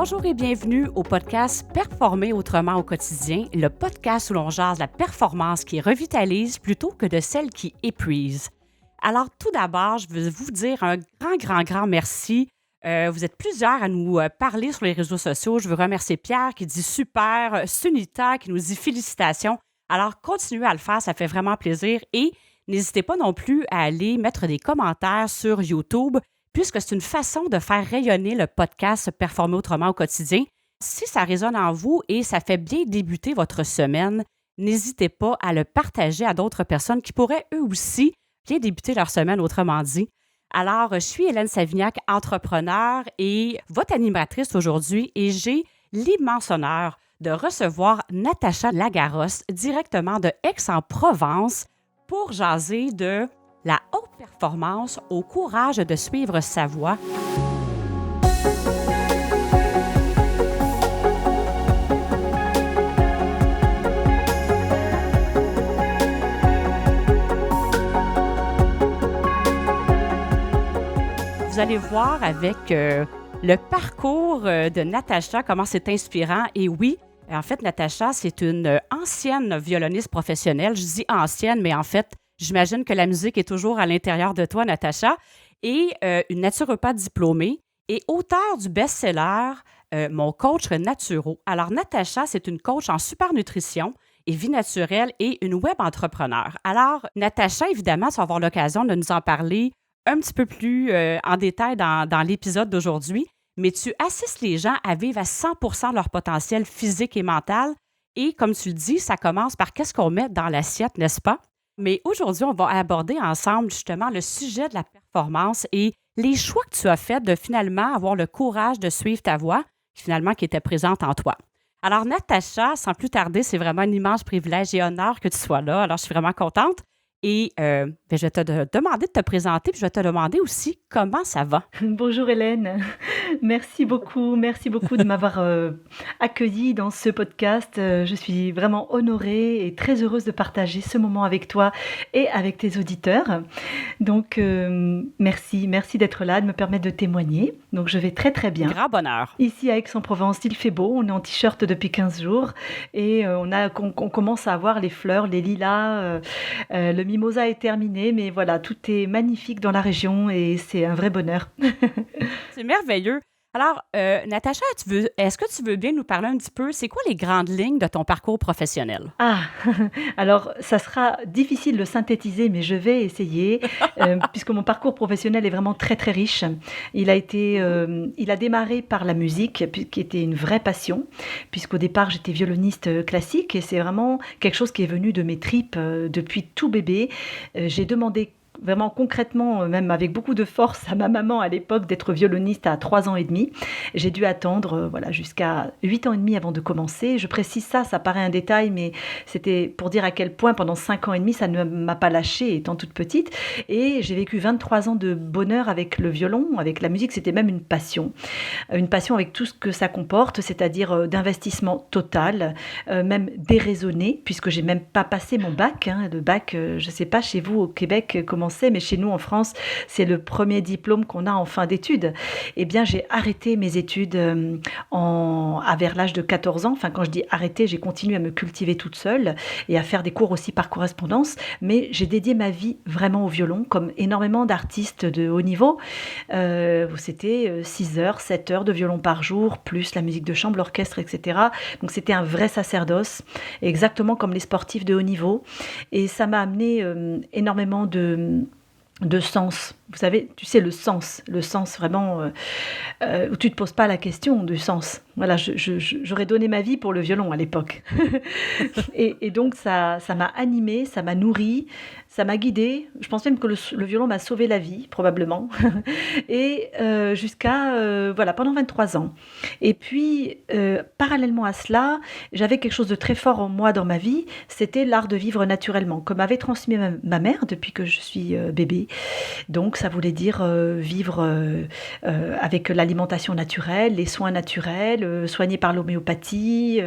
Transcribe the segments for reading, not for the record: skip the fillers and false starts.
Bonjour et bienvenue au podcast Performer autrement au quotidien, le podcast où l'on jase la performance qui revitalise plutôt que de celle qui épuise. Alors tout d'abord, je veux vous dire un grand merci. Vous êtes plusieurs à nous parler sur les réseaux sociaux. Je veux remercier Pierre qui dit super, Sunita qui nous dit félicitations. Alors continuez à le faire, ça fait vraiment plaisir et n'hésitez pas non plus à aller mettre des commentaires sur YouTube puisque c'est une façon de faire rayonner le podcast Performer autrement au quotidien. Si ça résonne en vous et ça fait bien débuter votre semaine, n'hésitez pas à le partager à d'autres personnes qui pourraient eux aussi bien débuter leur semaine, autrement dit. Alors, je suis Hélène Savignac, entrepreneur et votre animatrice aujourd'hui et j'ai l'immense honneur de recevoir Natacha Lagarros directement de Aix-en-Provence pour jaser de la haute performance au courage de suivre sa voie. Vous allez voir avec le parcours de Natacha, comment c'est inspirant. Et oui, en fait, Natacha, c'est une ancienne violoniste professionnelle. Je dis ancienne, mais en fait, j'imagine que la musique est toujours à l'intérieur de toi, Natacha. Et une naturopathe diplômée et auteure du best-seller Mon coach naturo. Alors, Natacha, c'est une coach en super nutrition et vie naturelle et une web entrepreneur. Alors, Natacha, évidemment, tu vas avoir l'occasion de nous en parler un petit peu plus en détail dans l'épisode d'aujourd'hui, mais tu assistes les gens à vivre à 100% leur potentiel physique et mental. Et comme tu le dis, ça commence par qu'est-ce qu'on met dans l'assiette, n'est-ce pas? Mais aujourd'hui, on va aborder ensemble justement le sujet de la performance et les choix que tu as faits de finalement avoir le courage de suivre ta voie, finalement qui était présente en toi. Alors, Natacha, sans plus tarder, c'est vraiment un immense privilège et honneur que tu sois là. Alors, je suis vraiment contente. Et je vais te demander de te présenter, puis je vais te demander aussi comment ça va. Bonjour Hélène, merci beaucoup de m'avoir accueillie dans ce podcast. Je suis vraiment honorée et très heureuse de partager ce moment avec toi et avec tes auditeurs. Donc merci d'être là, de me permettre de témoigner. Donc je vais très bien. Grand bonheur. Ici à Aix-en-Provence, il fait beau, on est en t-shirt depuis 15 jours et on commence à voir les fleurs, les lilas, le mimosa est terminé, mais voilà, tout est magnifique dans la région et c'est un vrai bonheur. C'est merveilleux. Alors, Natacha, est-ce que tu veux bien nous parler un petit peu, c'est quoi les grandes lignes de ton parcours professionnel? Ah, alors ça sera difficile de synthétiser, mais je vais essayer, puisque mon parcours professionnel est vraiment très riche. Il a démarré par la musique, qui était une vraie passion, puisqu'au départ j'étais violoniste classique et c'est vraiment quelque chose qui est venu de mes tripes depuis tout bébé. J'ai demandé vraiment concrètement, même avec beaucoup de force à ma maman à l'époque, d'être violoniste à 3 ans et demi. J'ai dû attendre jusqu'à 8 ans et demi avant de commencer. Je précise ça paraît un détail, mais c'était pour dire à quel point pendant 5 ans et demi, ça ne m'a pas lâchée étant toute petite. Et j'ai vécu 23 ans de bonheur avec le violon, avec la musique. C'était même une passion avec tout ce que ça comporte, c'est-à-dire d'investissement total, même déraisonné, puisque j'ai même pas passé mon bac. Le bac, je ne sais pas chez vous au Québec comment c'est, mais chez nous en France, c'est le premier diplôme qu'on a en fin d'études. Eh bien, j'ai arrêté mes études vers l'âge de 14 ans. Enfin, quand je dis arrêter, j'ai continué à me cultiver toute seule et à faire des cours aussi par correspondance, mais j'ai dédié ma vie vraiment au violon, comme énormément d'artistes de haut niveau. C'était 6 heures, 7 heures de violon par jour, plus la musique de chambre, l'orchestre, etc. Donc, c'était un vrai sacerdoce, exactement comme les sportifs de haut niveau. Et ça m'a amené énormément de sens. Vous savez, tu sais, le sens vraiment où tu ne te poses pas la question du sens. Voilà, j'aurais donné ma vie pour le violon à l'époque. et donc, ça m'a animée, ça m'a nourrie, ça m'a guidée. Je pense même que le violon m'a sauvé la vie, probablement. Et jusqu'à, pendant 23 ans. Et puis, parallèlement à cela, j'avais quelque chose de très fort en moi dans ma vie, c'était l'art de vivre naturellement, comme m'avait transmis ma mère depuis que je suis bébé. Donc, ça voulait dire vivre avec l'alimentation naturelle, les soins naturels, soigné par l'homéopathie,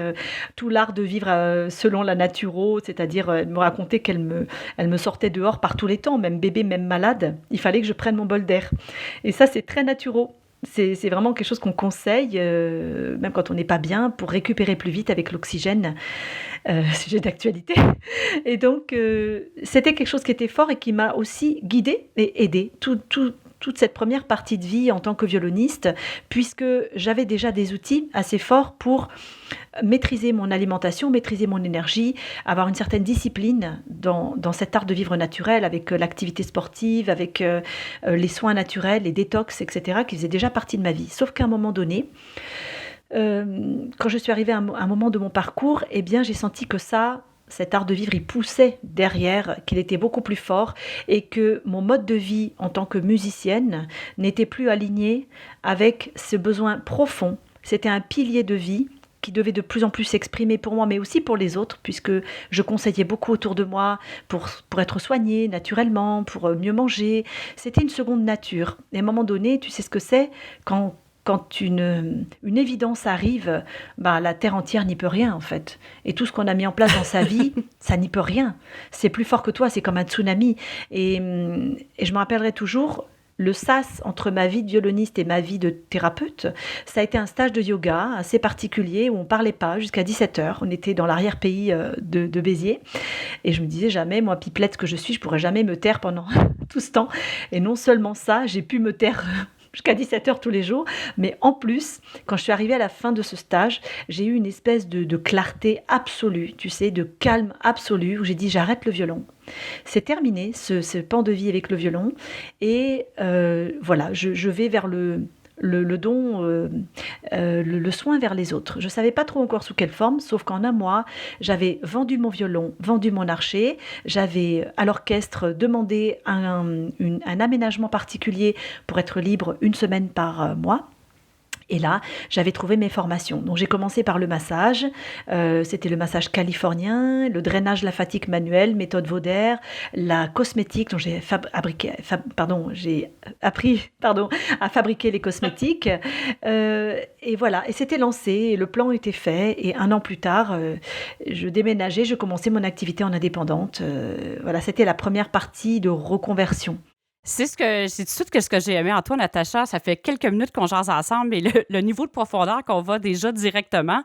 tout l'art de vivre selon la naturo, c'est-à-dire elle me racontait qu'elle me sortait dehors par tous les temps, même bébé, même malade, il fallait que je prenne mon bol d'air. Et ça, c'est très naturel. C'est vraiment quelque chose qu'on conseille, même quand on n'est pas bien, pour récupérer plus vite avec l'oxygène, sujet d'actualité. Et donc, c'était quelque chose qui était fort et qui m'a aussi guidée et aidée toute cette première partie de vie en tant que violoniste, puisque j'avais déjà des outils assez forts pour maîtriser mon alimentation, maîtriser mon énergie, avoir une certaine discipline dans cet art de vivre naturel, avec l'activité sportive, avec les soins naturels, les détox, etc., qui faisaient déjà partie de ma vie. Sauf qu'à un moment donné, quand je suis arrivée à un moment de mon parcours, eh bien, j'ai senti que cet art de vivre, il poussait derrière, qu'il était beaucoup plus fort et que mon mode de vie en tant que musicienne n'était plus aligné avec ce besoin profond. C'était un pilier de vie qui devait de plus en plus s'exprimer pour moi, mais aussi pour les autres, puisque je conseillais beaucoup autour de moi pour être soignée naturellement, pour mieux manger. C'était une seconde nature. Et à un moment donné, tu sais ce que c'est quand une évidence arrive, la terre entière n'y peut rien en fait. Et tout ce qu'on a mis en place dans sa vie, ça n'y peut rien. C'est plus fort que toi, c'est comme un tsunami. Et je me rappellerai toujours, le sas entre ma vie de violoniste et ma vie de thérapeute, ça a été un stage de yoga assez particulier où on ne parlait pas jusqu'à 17h. On était dans l'arrière-pays de Béziers. Et je me disais jamais, moi, pipelette que je suis, je ne pourrais jamais me taire pendant tout ce temps. Et non seulement ça, j'ai pu me taire jusqu'à 17h tous les jours. Mais en plus, quand je suis arrivée à la fin de ce stage, j'ai eu une espèce de clarté absolue, tu sais, de calme absolu, où j'ai dit j'arrête le violon. C'est terminé, ce pan de vie avec le violon. Et voilà, je vais vers le don, le soin vers les autres. Je ne savais pas trop encore sous quelle forme, sauf qu'en un mois, j'avais vendu mon violon, vendu mon archet, j'avais à l'orchestre demandé un aménagement particulier pour être libre une semaine par mois. Et là, j'avais trouvé mes formations. Donc, j'ai commencé par le massage. C'était le massage californien, le drainage lymphatique manuel, méthode Vauder, la cosmétique, dont j'ai appris à fabriquer les cosmétiques. Et voilà, et c'était lancé, et le plan était fait. Et un an plus tard, je déménageais, je commençais mon activité en indépendante. Voilà, c'était la première partie de reconversion. C'est tout de suite que ce que j'ai aimé en toi, Natacha. Ça fait quelques minutes qu'on jase ensemble, mais le niveau de profondeur qu'on va déjà directement.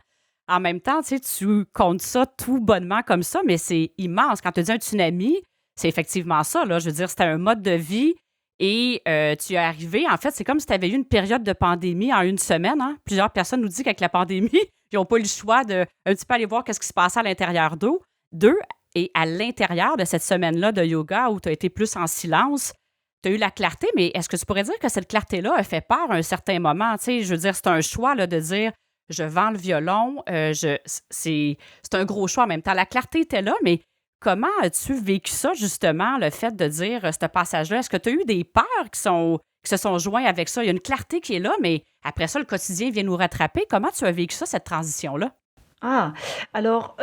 En même temps, tu comptes ça tout bonnement comme ça, mais c'est immense. Quand tu dis un tsunami, c'est effectivement ça, là. Je veux dire, c'était un mode de vie et tu es arrivé. En fait, c'est comme si tu avais eu une période de pandémie en une semaine. Hein? Plusieurs personnes nous disent qu'avec la pandémie, ils n'ont pas eu le choix de un petit peu aller voir qu'est-ce qui se passait à l'intérieur d'eux. Et à l'intérieur de cette semaine-là de yoga où tu as été plus en silence, tu as eu la clarté, mais est-ce que tu pourrais dire que cette clarté-là a fait peur à un certain moment? Tu sais, je veux dire, c'est un choix là, de dire je vends le violon, c'est un gros choix en même temps. La clarté était là, mais comment as-tu vécu ça, justement, le fait de dire ce passage-là? Est-ce que tu as eu des peurs qui se sont joints avec ça? Il y a une clarté qui est là, mais après ça, le quotidien vient nous rattraper. Comment tu as vécu ça, cette transition-là? Ah, alors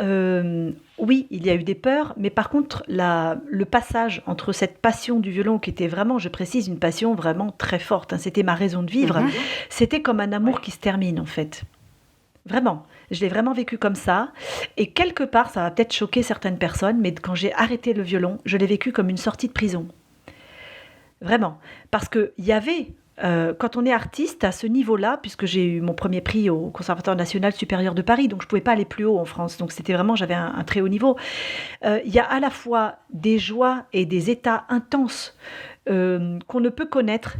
oui, il y a eu des peurs, mais par contre, le passage entre cette passion du violon, qui était vraiment, je précise, une passion vraiment très forte, hein, c'était ma raison de vivre, c'était comme un amour qui se termine en fait. Vraiment, je l'ai vraiment vécu comme ça. Et quelque part, ça va peut-être choquer certaines personnes, mais quand j'ai arrêté le violon, je l'ai vécu comme une sortie de prison. Vraiment, parce qu'il y avait... quand on est artiste à ce niveau-là, puisque j'ai eu mon premier prix au Conservatoire national supérieur de Paris, donc je ne pouvais pas aller plus haut en France, donc c'était vraiment, j'avais un très haut niveau. Il y a à la fois des joies et des états intenses qu'on ne peut connaître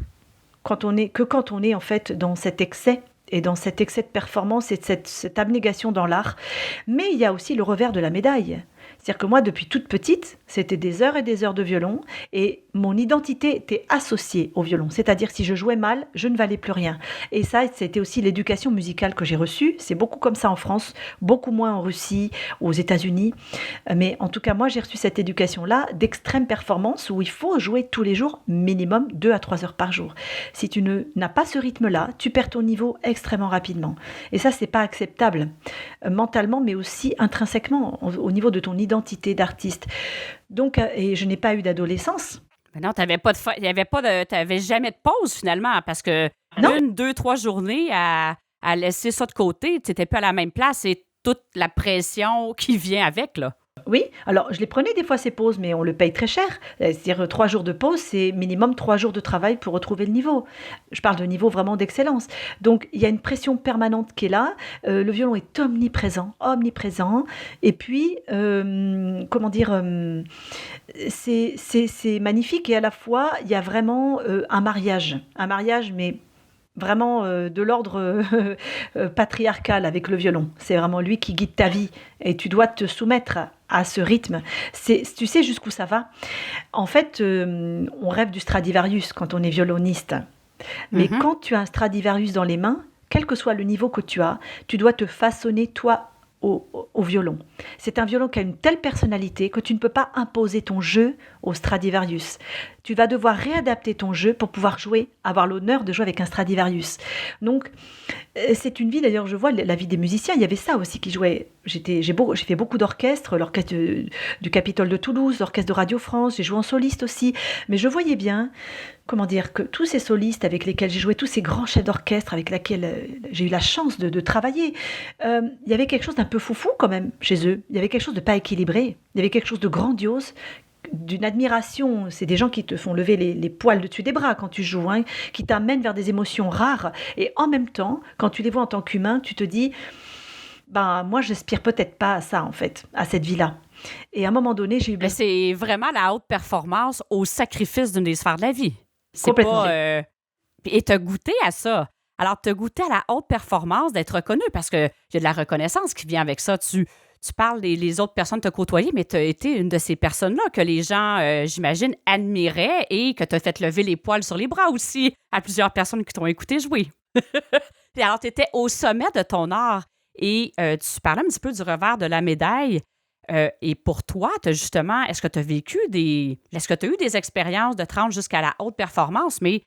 quand on est en fait dans cet excès et dans cet excès de performance et de cette abnégation dans l'art. Mais il y a aussi le revers de la médaille. C'est-à-dire que moi, depuis toute petite, c'était des heures et des heures de violon et mon identité était associée au violon. C'est-à-dire que si je jouais mal, je ne valais plus rien. Et ça, c'était aussi l'éducation musicale que j'ai reçue. C'est beaucoup comme ça en France, beaucoup moins en Russie, aux États-Unis. Mais en tout cas, moi, j'ai reçu cette éducation-là d'extrême performance où il faut jouer tous les jours, minimum 2 à 3 heures par jour. Si tu n'as pas ce rythme-là, tu perds ton niveau extrêmement rapidement. Et ça, c'est pas acceptable mentalement, mais aussi intrinsèquement au niveau de ton identité d'artiste. Donc, et je n'ai pas eu d'adolescence. Mais non, t'avais jamais de pause finalement, parce que Non. 1, 2, 3 journées à laisser ça de côté, tu n'étais plus à la même place et toute la pression qui vient avec, là. Oui, alors je les prenais des fois ces pauses, mais on le paye très cher. C'est-à-dire 3 jours de pause, c'est minimum 3 jours de travail pour retrouver le niveau. Je parle de niveau vraiment d'excellence. Donc il y a une pression permanente qui est là. Le violon est omniprésent, omniprésent. Et puis, comment dire, c'est magnifique et à la fois, il y a vraiment un mariage, mais vraiment de l'ordre patriarcal avec le violon. C'est vraiment lui qui guide ta vie et tu dois te soumettre à ce rythme. Tu sais jusqu'où ça va. En fait, on rêve du Stradivarius quand on est violoniste. Mais Mhm. quand tu as un Stradivarius dans les mains, quel que soit le niveau que tu dois te façonner toi au violon. C'est un violon qui a une telle personnalité que tu ne peux pas imposer ton jeu au Stradivarius. Tu vas devoir réadapter ton jeu pour pouvoir jouer, avoir l'honneur de jouer avec un Stradivarius. Donc, c'est une vie, d'ailleurs, je vois la vie des musiciens, il y avait ça aussi qui jouait. J'ai fait beaucoup d'orchestres, l'orchestre du Capitole de Toulouse, l'orchestre de Radio France, j'ai joué en soliste aussi, mais je voyais bien, comment dire, que tous ces solistes avec lesquels j'ai joué, tous ces grands chefs d'orchestre avec lesquels j'ai eu la chance de travailler, il y avait quelque chose d'un peu foufou quand même chez eux, il y avait quelque chose de pas équilibré, il y avait quelque chose de grandiose, d'une admiration. C'est des gens qui te font lever les poils dessus des bras quand tu joues, hein, qui t'amènent vers des émotions rares. Et en même temps, quand tu les vois en tant qu'humain, tu te dis, ben moi, j'aspire peut-être pas à ça en fait, à cette vie-là. Et à un moment donné, j'ai eu Mais besoin c'est vraiment la haute performance au sacrifice d'une des sphères de la vie. C'est complètement. pas. Et t'as goûté à ça. Alors, t'as goûté à la haute performance d'être reconnu parce que y a de la reconnaissance qui vient avec ça. Tu parles des autres personnes que tu as côtoyées, mais tu as été une de ces personnes-là que les gens, j'imagine, admiraient et que tu as fait lever les poils sur les bras aussi à plusieurs personnes qui t'ont écouté jouer. Puis alors, tu étais au sommet de ton art et tu parlais un petit peu du revers de la médaille. Et pour toi, justement, est-ce que tu as vécu Est-ce que tu as eu des expériences de te rendre jusqu'à la haute performance, mais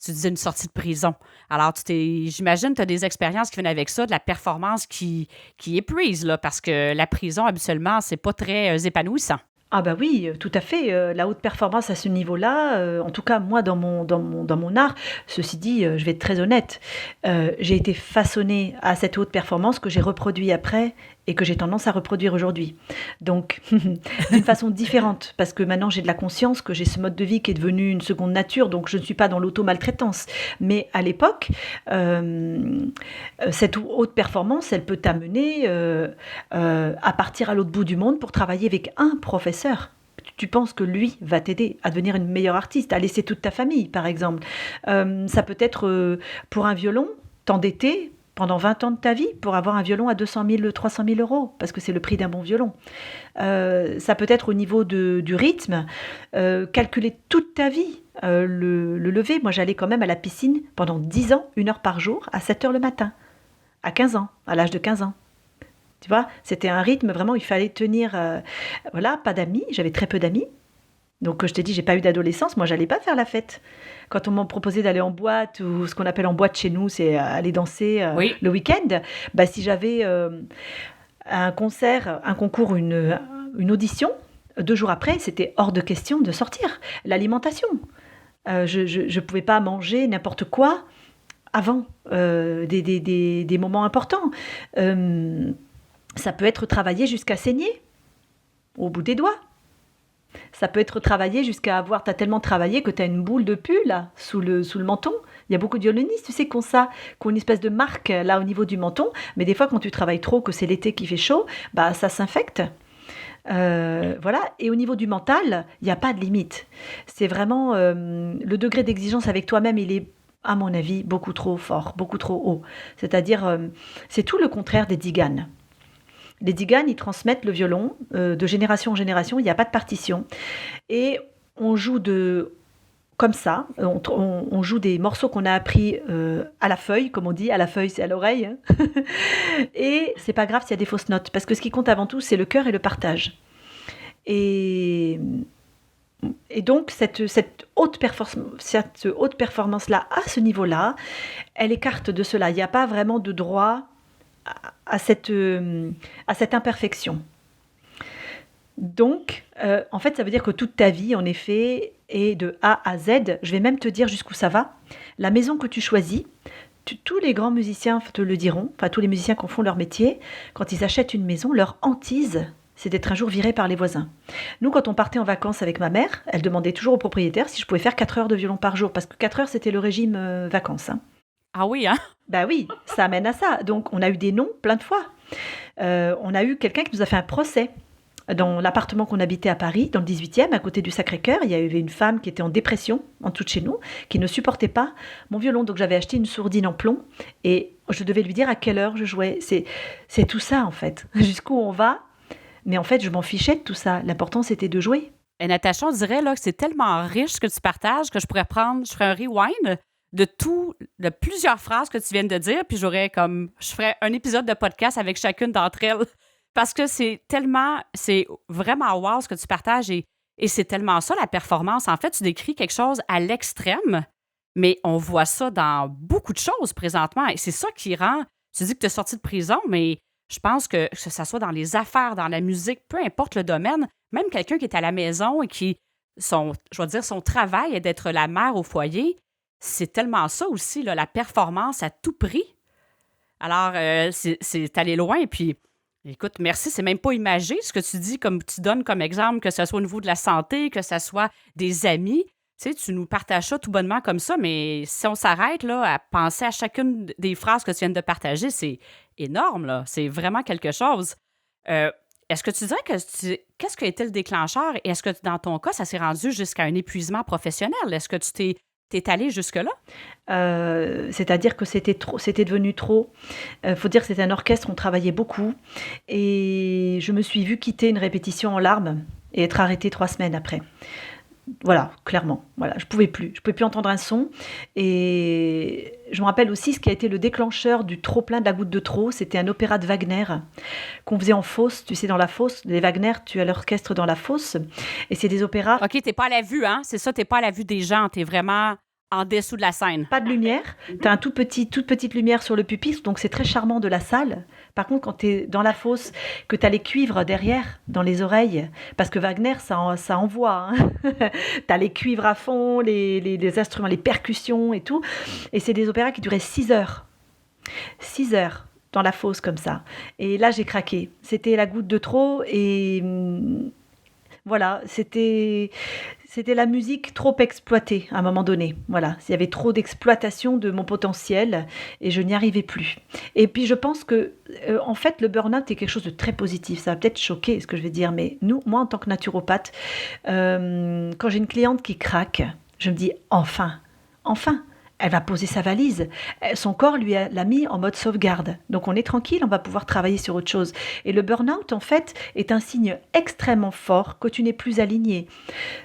tu disais une sortie de prison. Alors, j'imagine que tu as des expériences qui viennent avec ça, de la performance qui épuise, là, parce que la prison, habituellement, c'est pas très épanouissant. Ah bah oui, tout à fait. La haute performance à ce niveau-là, en tout cas moi dans mon art, ceci dit, je vais être très honnête, j'ai été façonnée à cette haute performance que j'ai reproduit après et que j'ai tendance à reproduire aujourd'hui. Donc d'une façon différente, parce que maintenant j'ai de la conscience que j'ai ce mode de vie qui est devenu une seconde nature, donc je ne suis pas dans l'auto-maltraitance. Mais à l'époque, cette haute performance, elle peut t'amener à partir à l'autre bout du monde pour travailler avec un professeur. Tu penses que lui va t'aider à devenir une meilleure artiste, à laisser toute ta famille, par exemple. Ça peut être pour un violon, t'endetter pendant 20 ans de ta vie pour avoir un violon à 200 000, 300 000 euros, parce que c'est le prix d'un bon violon. Ça peut être au niveau du rythme, calculer toute ta vie, le lever. Moi, j'allais quand même à la piscine pendant 10 ans, 1 heure par jour, à 7 heures le matin, à 15 ans, à l'âge de 15 ans. Tu vois, c'était un rythme vraiment, il fallait tenir. Voilà, pas d'amis, j'avais très peu d'amis. Donc, je t'ai dit, j'ai pas eu d'adolescence. Moi, j'allais pas faire la fête. Quand on m'a proposé d'aller en boîte, ou ce qu'on appelle en boîte chez nous, c'est aller danser Oui. le week-end, bah, si j'avais un concert, un concours, une audition, 2 jours après, c'était hors de question de sortir. L'alimentation. Je pouvais pas manger n'importe quoi avant des moments importants. Ça peut être travailler jusqu'à saigner au bout des doigts. Ça peut être travailler jusqu'à avoir, t'as tellement travaillé que t'as une boule de pus là, sous le menton. Il y a beaucoup de violonistes, tu sais, qui ont ça, qui ont une espèce de marque là au niveau du menton. Mais des fois, quand tu travailles trop, que c'est l'été qui fait chaud, bah ça s'infecte. Voilà. Et au niveau du mental, il n'y a pas de limite. C'est vraiment le degré d'exigence avec toi-même, il est, à mon avis, beaucoup trop fort, beaucoup trop haut. C'est-à-dire, c'est tout le contraire des Diganes. Les Diganes, ils transmettent le violon de génération en génération, il n'y a pas de partition. Et on joue comme ça, on joue des morceaux qu'on a appris à la feuille, comme on dit, à la feuille c'est à l'oreille. Hein. Et c'est pas grave s'il y a des fausses notes, parce que ce qui compte avant tout, c'est le cœur et le partage. Et donc cette haute performance-là, à ce niveau-là, elle écarte de cela. Il n'y a pas vraiment de droit à cette imperfection. Donc, en fait, ça veut dire que toute ta vie, en effet, est de A à Z. Je vais même te dire jusqu'où ça va. La maison que tu choisis, tous les grands musiciens te le diront, enfin tous les musiciens qui font leur métier, quand ils achètent une maison, leur hantise, c'est d'être un jour viré par les voisins. Nous, quand on partait en vacances avec ma mère, elle demandait toujours au propriétaire si je pouvais faire 4 heures de violon par jour, parce que 4 heures, c'était le régime vacances. Hein. Ah oui, hein? Bah oui, ça amène à ça. Donc, on a eu des noms plein de fois. On a eu quelqu'un qui nous a fait un procès. Dans l'appartement qu'on habitait à Paris, dans le 18e, à côté du Sacré-Cœur, il y avait une femme qui était en dépression, en dessous de chez nous, qui ne supportait pas mon violon. Donc j'avais acheté une sourdine en plomb et je devais lui dire à quelle heure je jouais. C'est tout ça, en fait. Jusqu'où on va. Mais en fait, je m'en fichais de tout ça. L'important, c'était de jouer. Et Natacha, on dirait là, que c'est tellement riche ce que tu partages que je ferais un rewind de plusieurs phrases que tu viens de dire, puis je ferais un épisode de podcast avec chacune d'entre elles. Parce que c'est vraiment wow ce que tu partages et c'est tellement ça la performance. En fait, tu décris quelque chose à l'extrême, mais on voit ça dans beaucoup de choses présentement. Et c'est ça qui rend, tu dis que tu es sorti de prison, mais je pense que ça soit dans les affaires, dans la musique, peu importe le domaine, même quelqu'un qui est à la maison et son travail est d'être la mère au foyer, c'est tellement ça aussi, là, la performance à tout prix. Alors, c'est aller loin, et puis écoute, merci. C'est même pas imagé ce que tu dis, comme tu donnes comme exemple, que ce soit au niveau de la santé, que ce soit des amis. Tu sais, tu nous partages ça tout bonnement comme ça, mais si on s'arrête là à penser à chacune des phrases que tu viens de partager, c'est énorme, là. C'est vraiment quelque chose. Est-ce que tu dirais qu'est-ce qui a été le déclencheur et est-ce que dans ton cas, ça s'est rendu jusqu'à un épuisement professionnel? Est-ce que tu t'es allé jusque-là? C'est-à-dire que c'était devenu trop. Faut dire que c'était un orchestre, on travaillait beaucoup. Et je me suis vue quitter une répétition en larmes et être arrêtée 3 semaines après. Voilà, clairement. Voilà, je pouvais plus entendre un son. Et je me rappelle aussi ce qui a été le déclencheur du trop-plein de la goutte de trop. C'était un opéra de Wagner qu'on faisait en fosse. Tu sais, dans la fosse, les Wagner, tu as l'orchestre dans la fosse. Et c'est des opéras... OK, t'es pas à la vue, hein? C'est ça, t'es pas à la vue des gens. T'es vraiment en dessous de la scène. Pas de lumière. Tu as toute petite lumière sur le pupitre, donc c'est très charmant de la salle. Par contre, quand tu es dans la fosse, que tu as les cuivres derrière, dans les oreilles, parce que Wagner, ça envoie. Hein. Tu as les cuivres à fond, les instruments, les percussions et tout. Et c'est des opéras qui duraient 6 heures. 6 heures dans la fosse comme ça. Et là, j'ai craqué. C'était la goutte de trop et... Voilà, c'était la musique trop exploitée à un moment donné. Voilà, il y avait trop d'exploitation de mon potentiel et je n'y arrivais plus. Et puis je pense que, en fait, le burn-out est quelque chose de très positif. Ça va peut-être choquer ce que je vais dire, mais moi, en tant que naturopathe, quand j'ai une cliente qui craque, je me dis enfin. Elle va poser sa valise. Son corps l'a mis en mode sauvegarde. Donc on est tranquille, on va pouvoir travailler sur autre chose. Et le burn-out, en fait, est un signe extrêmement fort que tu n'es plus aligné.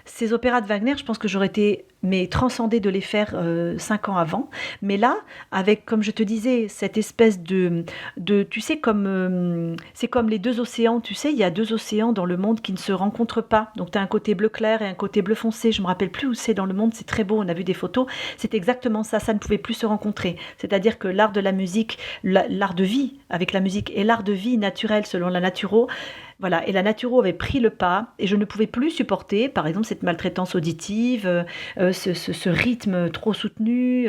Ces opéras de Wagner, je pense que j'aurais été transcendée de les faire 5 ans avant. Mais là, avec, comme je te disais, cette espèce de tu sais, c'est comme les 2 océans. Tu sais, il y a 2 océans dans le monde qui ne se rencontrent pas. Donc tu as un côté bleu clair et un côté bleu foncé. Je me rappelle plus où c'est dans le monde. C'est très beau. On a vu des photos. C'est exactement ça. Ça ne pouvait plus se rencontrer. C'est-à-dire que l'art de la musique, l'art de vie avec la musique et l'art de vie naturel selon la naturo, voilà, et la naturo avait pris le pas et je ne pouvais plus supporter, par exemple, cette maltraitance auditive, ce rythme trop soutenu,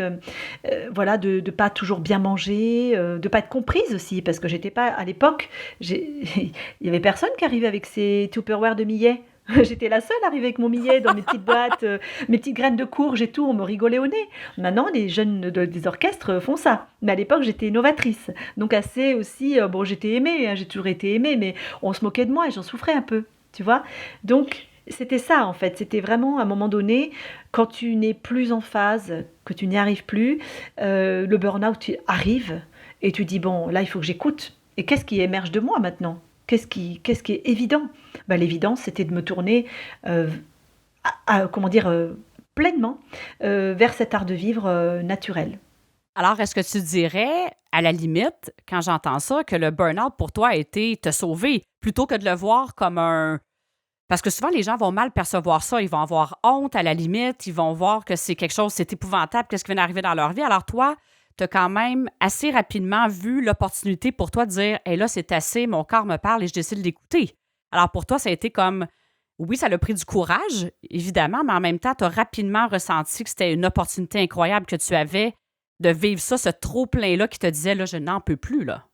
voilà, de ne pas toujours bien manger, de ne pas être comprise aussi, parce que j'étais pas, à l'époque, il y avait personne qui arrivait avec ses Tupperware de millet. J'étais la seule arrivée avec mon millet dans mes petites boîtes, mes petites graines de courge et tout, on me rigolait au nez. Maintenant, les jeunes des orchestres font ça. Mais à l'époque, j'étais novatrice. Donc assez aussi, bon, j'étais aimée, hein, j'ai toujours été aimée, mais on se moquait de moi et j'en souffrais un peu, tu vois. Donc, c'était ça en fait. C'était vraiment à un moment donné, quand tu n'es plus en phase, que tu n'y arrives plus, le burn-out arrive et tu dis, bon, là, il faut que j'écoute. Et qu'est-ce qui émerge de moi maintenant ? Qu'est-ce qui est évident ? L'évidence, c'était de me tourner pleinement vers cet art de vivre naturel. Alors, est-ce que tu dirais, à la limite, quand j'entends ça, que le burn-out pour toi a été te sauver, plutôt que de le voir comme un... Parce que souvent, les gens vont mal percevoir ça. Ils vont avoir honte, à la limite. Ils vont voir que c'est quelque chose, c'est épouvantable, qu'est-ce qui vient d'arriver dans leur vie. Alors toi, tu as quand même assez rapidement vu l'opportunité pour toi de dire « Hey, là, c'est assez, mon corps me parle et je décide d'écouter ». Alors pour toi, ça a été comme... Oui, ça a pris du courage, évidemment, mais en même temps, tu as rapidement ressenti que c'était une opportunité incroyable que tu avais de vivre ça, ce trop-plein-là qui te disait « Là, je n'en peux plus, là ».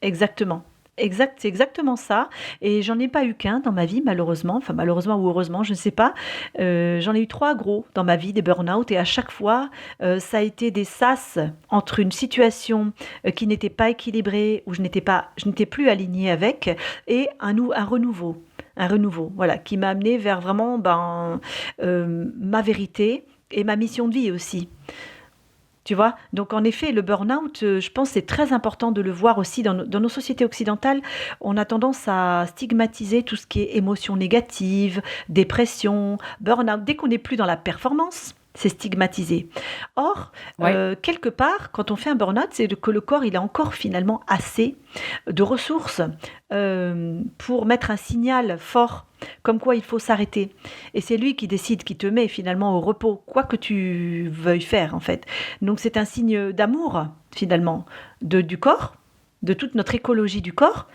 Exactement. C'est exactement ça. Et j'en ai pas eu qu'un dans ma vie, malheureusement. Enfin, malheureusement ou heureusement, je ne sais pas. J'en ai eu trois gros dans ma vie, des burn-out. Et à chaque fois, ça a été des sas entre une situation qui n'était pas équilibrée, où je n'étais plus alignée avec, et un renouveau. Un renouveau, voilà, qui m'a amené vers vraiment ma vérité et ma mission de vie aussi. Tu vois? Donc en effet, le burn-out, je pense que c'est très important de le voir aussi dans nos sociétés occidentales. On a tendance à stigmatiser tout ce qui est émotions négatives, dépression, burn-out. Dès qu'on n'est plus dans la performance, c'est stigmatisé. Or, Oui. quelque part, quand on fait un burn-out, c'est que le corps, il a encore finalement assez de ressources pour mettre un signal fort comme quoi il faut s'arrêter. Et c'est lui qui décide, qui te met finalement au repos, quoi que tu veuilles faire en fait. Donc c'est un signe d'amour finalement du corps, de toute notre écologie du corps,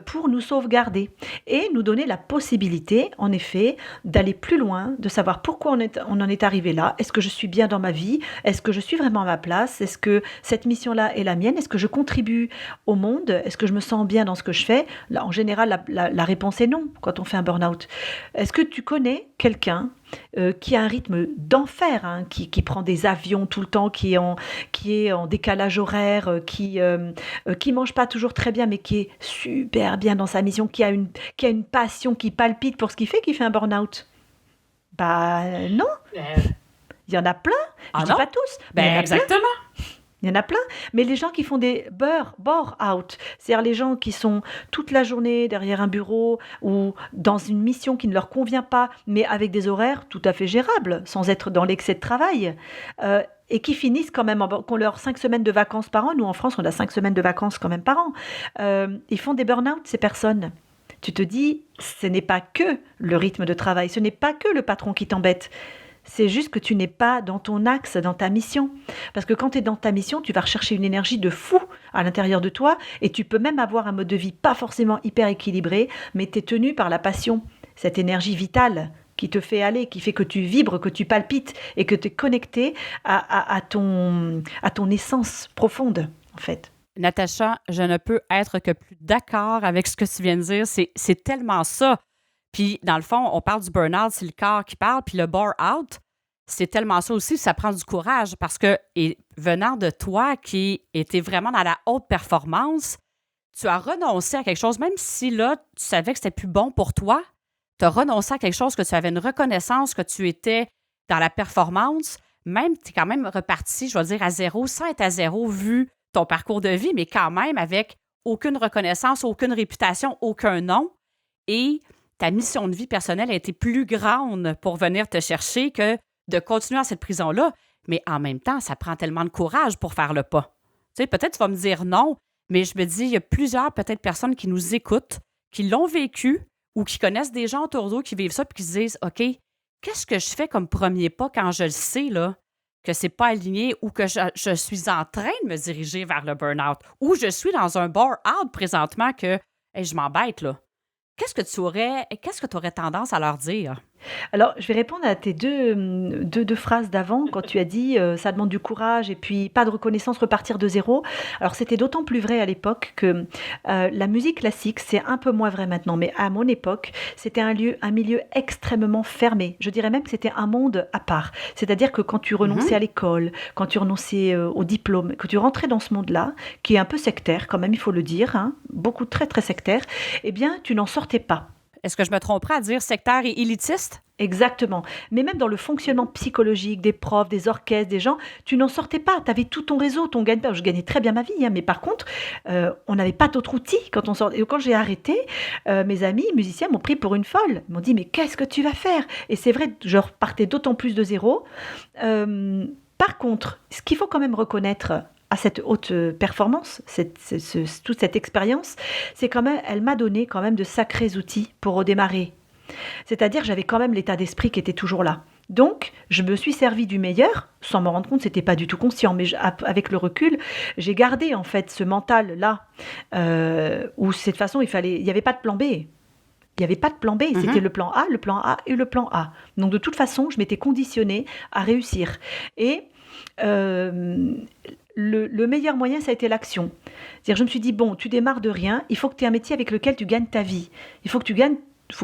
pour nous sauvegarder et nous donner la possibilité, en effet, d'aller plus loin, de savoir pourquoi on en est arrivé là. Est-ce que je suis bien dans ma vie? Est-ce que je suis vraiment à ma place? Est-ce que cette mission-là est la mienne? Est-ce que je contribue au monde? Est-ce que je me sens bien dans ce que je fais? Là, en général, la réponse est non quand on fait un burn-out. Est-ce que tu connais quelqu'un qui a un rythme d'enfer, hein, qui prend des avions tout le temps, qui est en décalage horaire, qui mange pas toujours très bien, mais qui est super bien dans sa mission, qui a une passion, qui palpite pour ce qu'il fait un burn-out? Bah non, il y en a plein. Ah Je dis non? pas tous, mais il y en a plein. Exactement. Il y en a plein, mais les gens qui font des bore-out, c'est-à-dire les gens qui sont toute la journée derrière un bureau ou dans une mission qui ne leur convient pas, mais avec des horaires tout à fait gérables, sans être dans l'excès de travail, et qui finissent quand même, qu'on leur 5 semaines de vacances par an, nous en France on a 5 semaines de vacances quand même par an, ils font des burn-out ces personnes. Tu te dis, ce n'est pas que le rythme de travail, ce n'est pas que le patron qui t'embête. C'est juste que tu n'es pas dans ton axe, dans ta mission. Parce que quand tu es dans ta mission, tu vas rechercher une énergie de fou à l'intérieur de toi et tu peux même avoir un mode de vie pas forcément hyper équilibré, mais tu es tenu par la passion, cette énergie vitale qui te fait aller, qui fait que tu vibres, que tu palpites et que tu es connecté à ton essence profonde, en fait. Natacha, je ne peux être que plus d'accord avec ce que tu viens de dire. C'est tellement ça. Puis, dans le fond, on parle du burn-out, c'est le corps qui parle, puis le bore-out, c'est tellement ça aussi, ça prend du courage parce que, et venant de toi qui étais vraiment dans la haute performance, tu as renoncé à quelque chose, même si là, tu savais que c'était plus bon pour toi, tu as renoncé à quelque chose que tu avais une reconnaissance que tu étais dans la performance, même, tu es quand même reparti, je vais dire, à zéro, sans être à zéro vu ton parcours de vie, mais quand même avec aucune reconnaissance, aucune réputation, aucun nom. Et ta mission de vie personnelle a été plus grande pour venir te chercher que de continuer dans cette prison-là. Mais en même temps, ça prend tellement de courage pour faire le pas. Tu sais, peut-être tu vas me dire non, mais je me dis, il y a plusieurs peut-être personnes qui nous écoutent, qui l'ont vécu ou qui connaissent des gens autour d'eux qui vivent ça puis qui se disent, OK, qu'est-ce que je fais comme premier pas quand je le sais, là, que c'est pas aligné ou que je suis en train de me diriger vers le burn-out ou je suis dans un bore-out présentement que hey, je m'embête, là. Qu'est-ce que tu aurais tendance à leur dire? Alors, je vais répondre à tes deux phrases d'avant, quand tu as dit ça demande du courage et puis pas de reconnaissance, repartir de zéro. Alors, c'était d'autant plus vrai à l'époque que la musique classique, c'est un peu moins vrai maintenant, mais à mon époque, c'était un milieu extrêmement fermé. Je dirais même que c'était un monde à part. C'est-à-dire que quand tu renonçais à l'école, quand tu renonçais au diplôme, que tu rentrais dans ce monde-là, qui est un peu sectaire quand même, il faut le dire, hein, beaucoup très très sectaire, eh bien, tu n'en sortais pas. Est-ce que je me tromperais à dire sectaire et élitiste? Exactement. Mais même dans le fonctionnement psychologique des profs, des orchestres, des gens, tu n'en sortais pas. Tu avais tout ton réseau, ton gagne-pain. Je gagnais très bien ma vie, hein, mais par contre, on n'avait pas d'autres outils quand on sortait. Et quand j'ai arrêté, mes amis musiciens m'ont pris pour une folle. Ils m'ont dit, mais qu'est-ce que tu vas faire? Et c'est vrai, je repartais d'autant plus de zéro. Par contre, ce qu'il faut quand même reconnaître à cette haute performance, toute cette expérience, c'est quand même, elle m'a donné quand même de sacrés outils pour redémarrer. C'est-à-dire, j'avais quand même l'état d'esprit qui était toujours là. Donc, je me suis servi du meilleur, sans me rendre compte, c'était pas du tout conscient, mais avec le recul, j'ai gardé en fait ce mental-là, où de cette façon, il n'y avait pas de plan B. Il n'y avait pas de plan B, c'était le plan A et le plan A. Donc, de toute façon, je m'étais conditionnée à réussir. Et le meilleur moyen, ça a été l'action. C'est-à-dire, je me suis dit, bon, tu démarres de rien, il faut que tu aies un métier avec lequel tu gagnes ta vie. Il faut que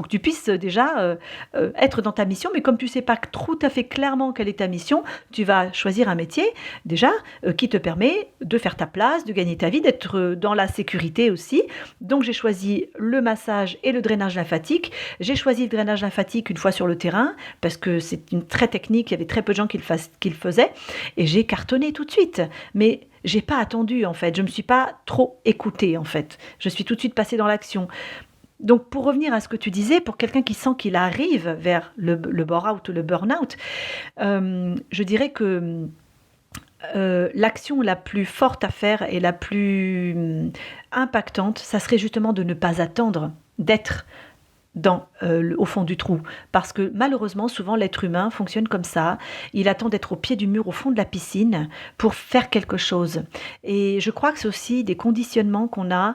tu puisses déjà être dans ta mission, mais comme tu ne sais pas tout à fait clairement quelle est ta mission, tu vas choisir un métier déjà qui te permet de faire ta place, de gagner ta vie, d'être dans la sécurité aussi. Donc j'ai choisi le massage et le drainage lymphatique. J'ai choisi le drainage lymphatique une fois sur le terrain parce que c'est une très technique, il y avait très peu de gens qui le faisaient et j'ai cartonné tout de suite. Mais j'ai pas attendu en fait, je me suis pas trop écoutée en fait. Je suis tout de suite passée dans l'action. Donc, pour revenir à ce que tu disais, pour quelqu'un qui sent qu'il arrive vers le bore-out ou le burn-out, je dirais que l'action la plus forte à faire et la plus impactante, ça serait justement de ne pas attendre d'être au fond du trou. Parce que malheureusement, souvent, l'être humain fonctionne comme ça. Il attend d'être au pied du mur, au fond de la piscine, pour faire quelque chose. Et je crois que c'est aussi des conditionnements qu'on a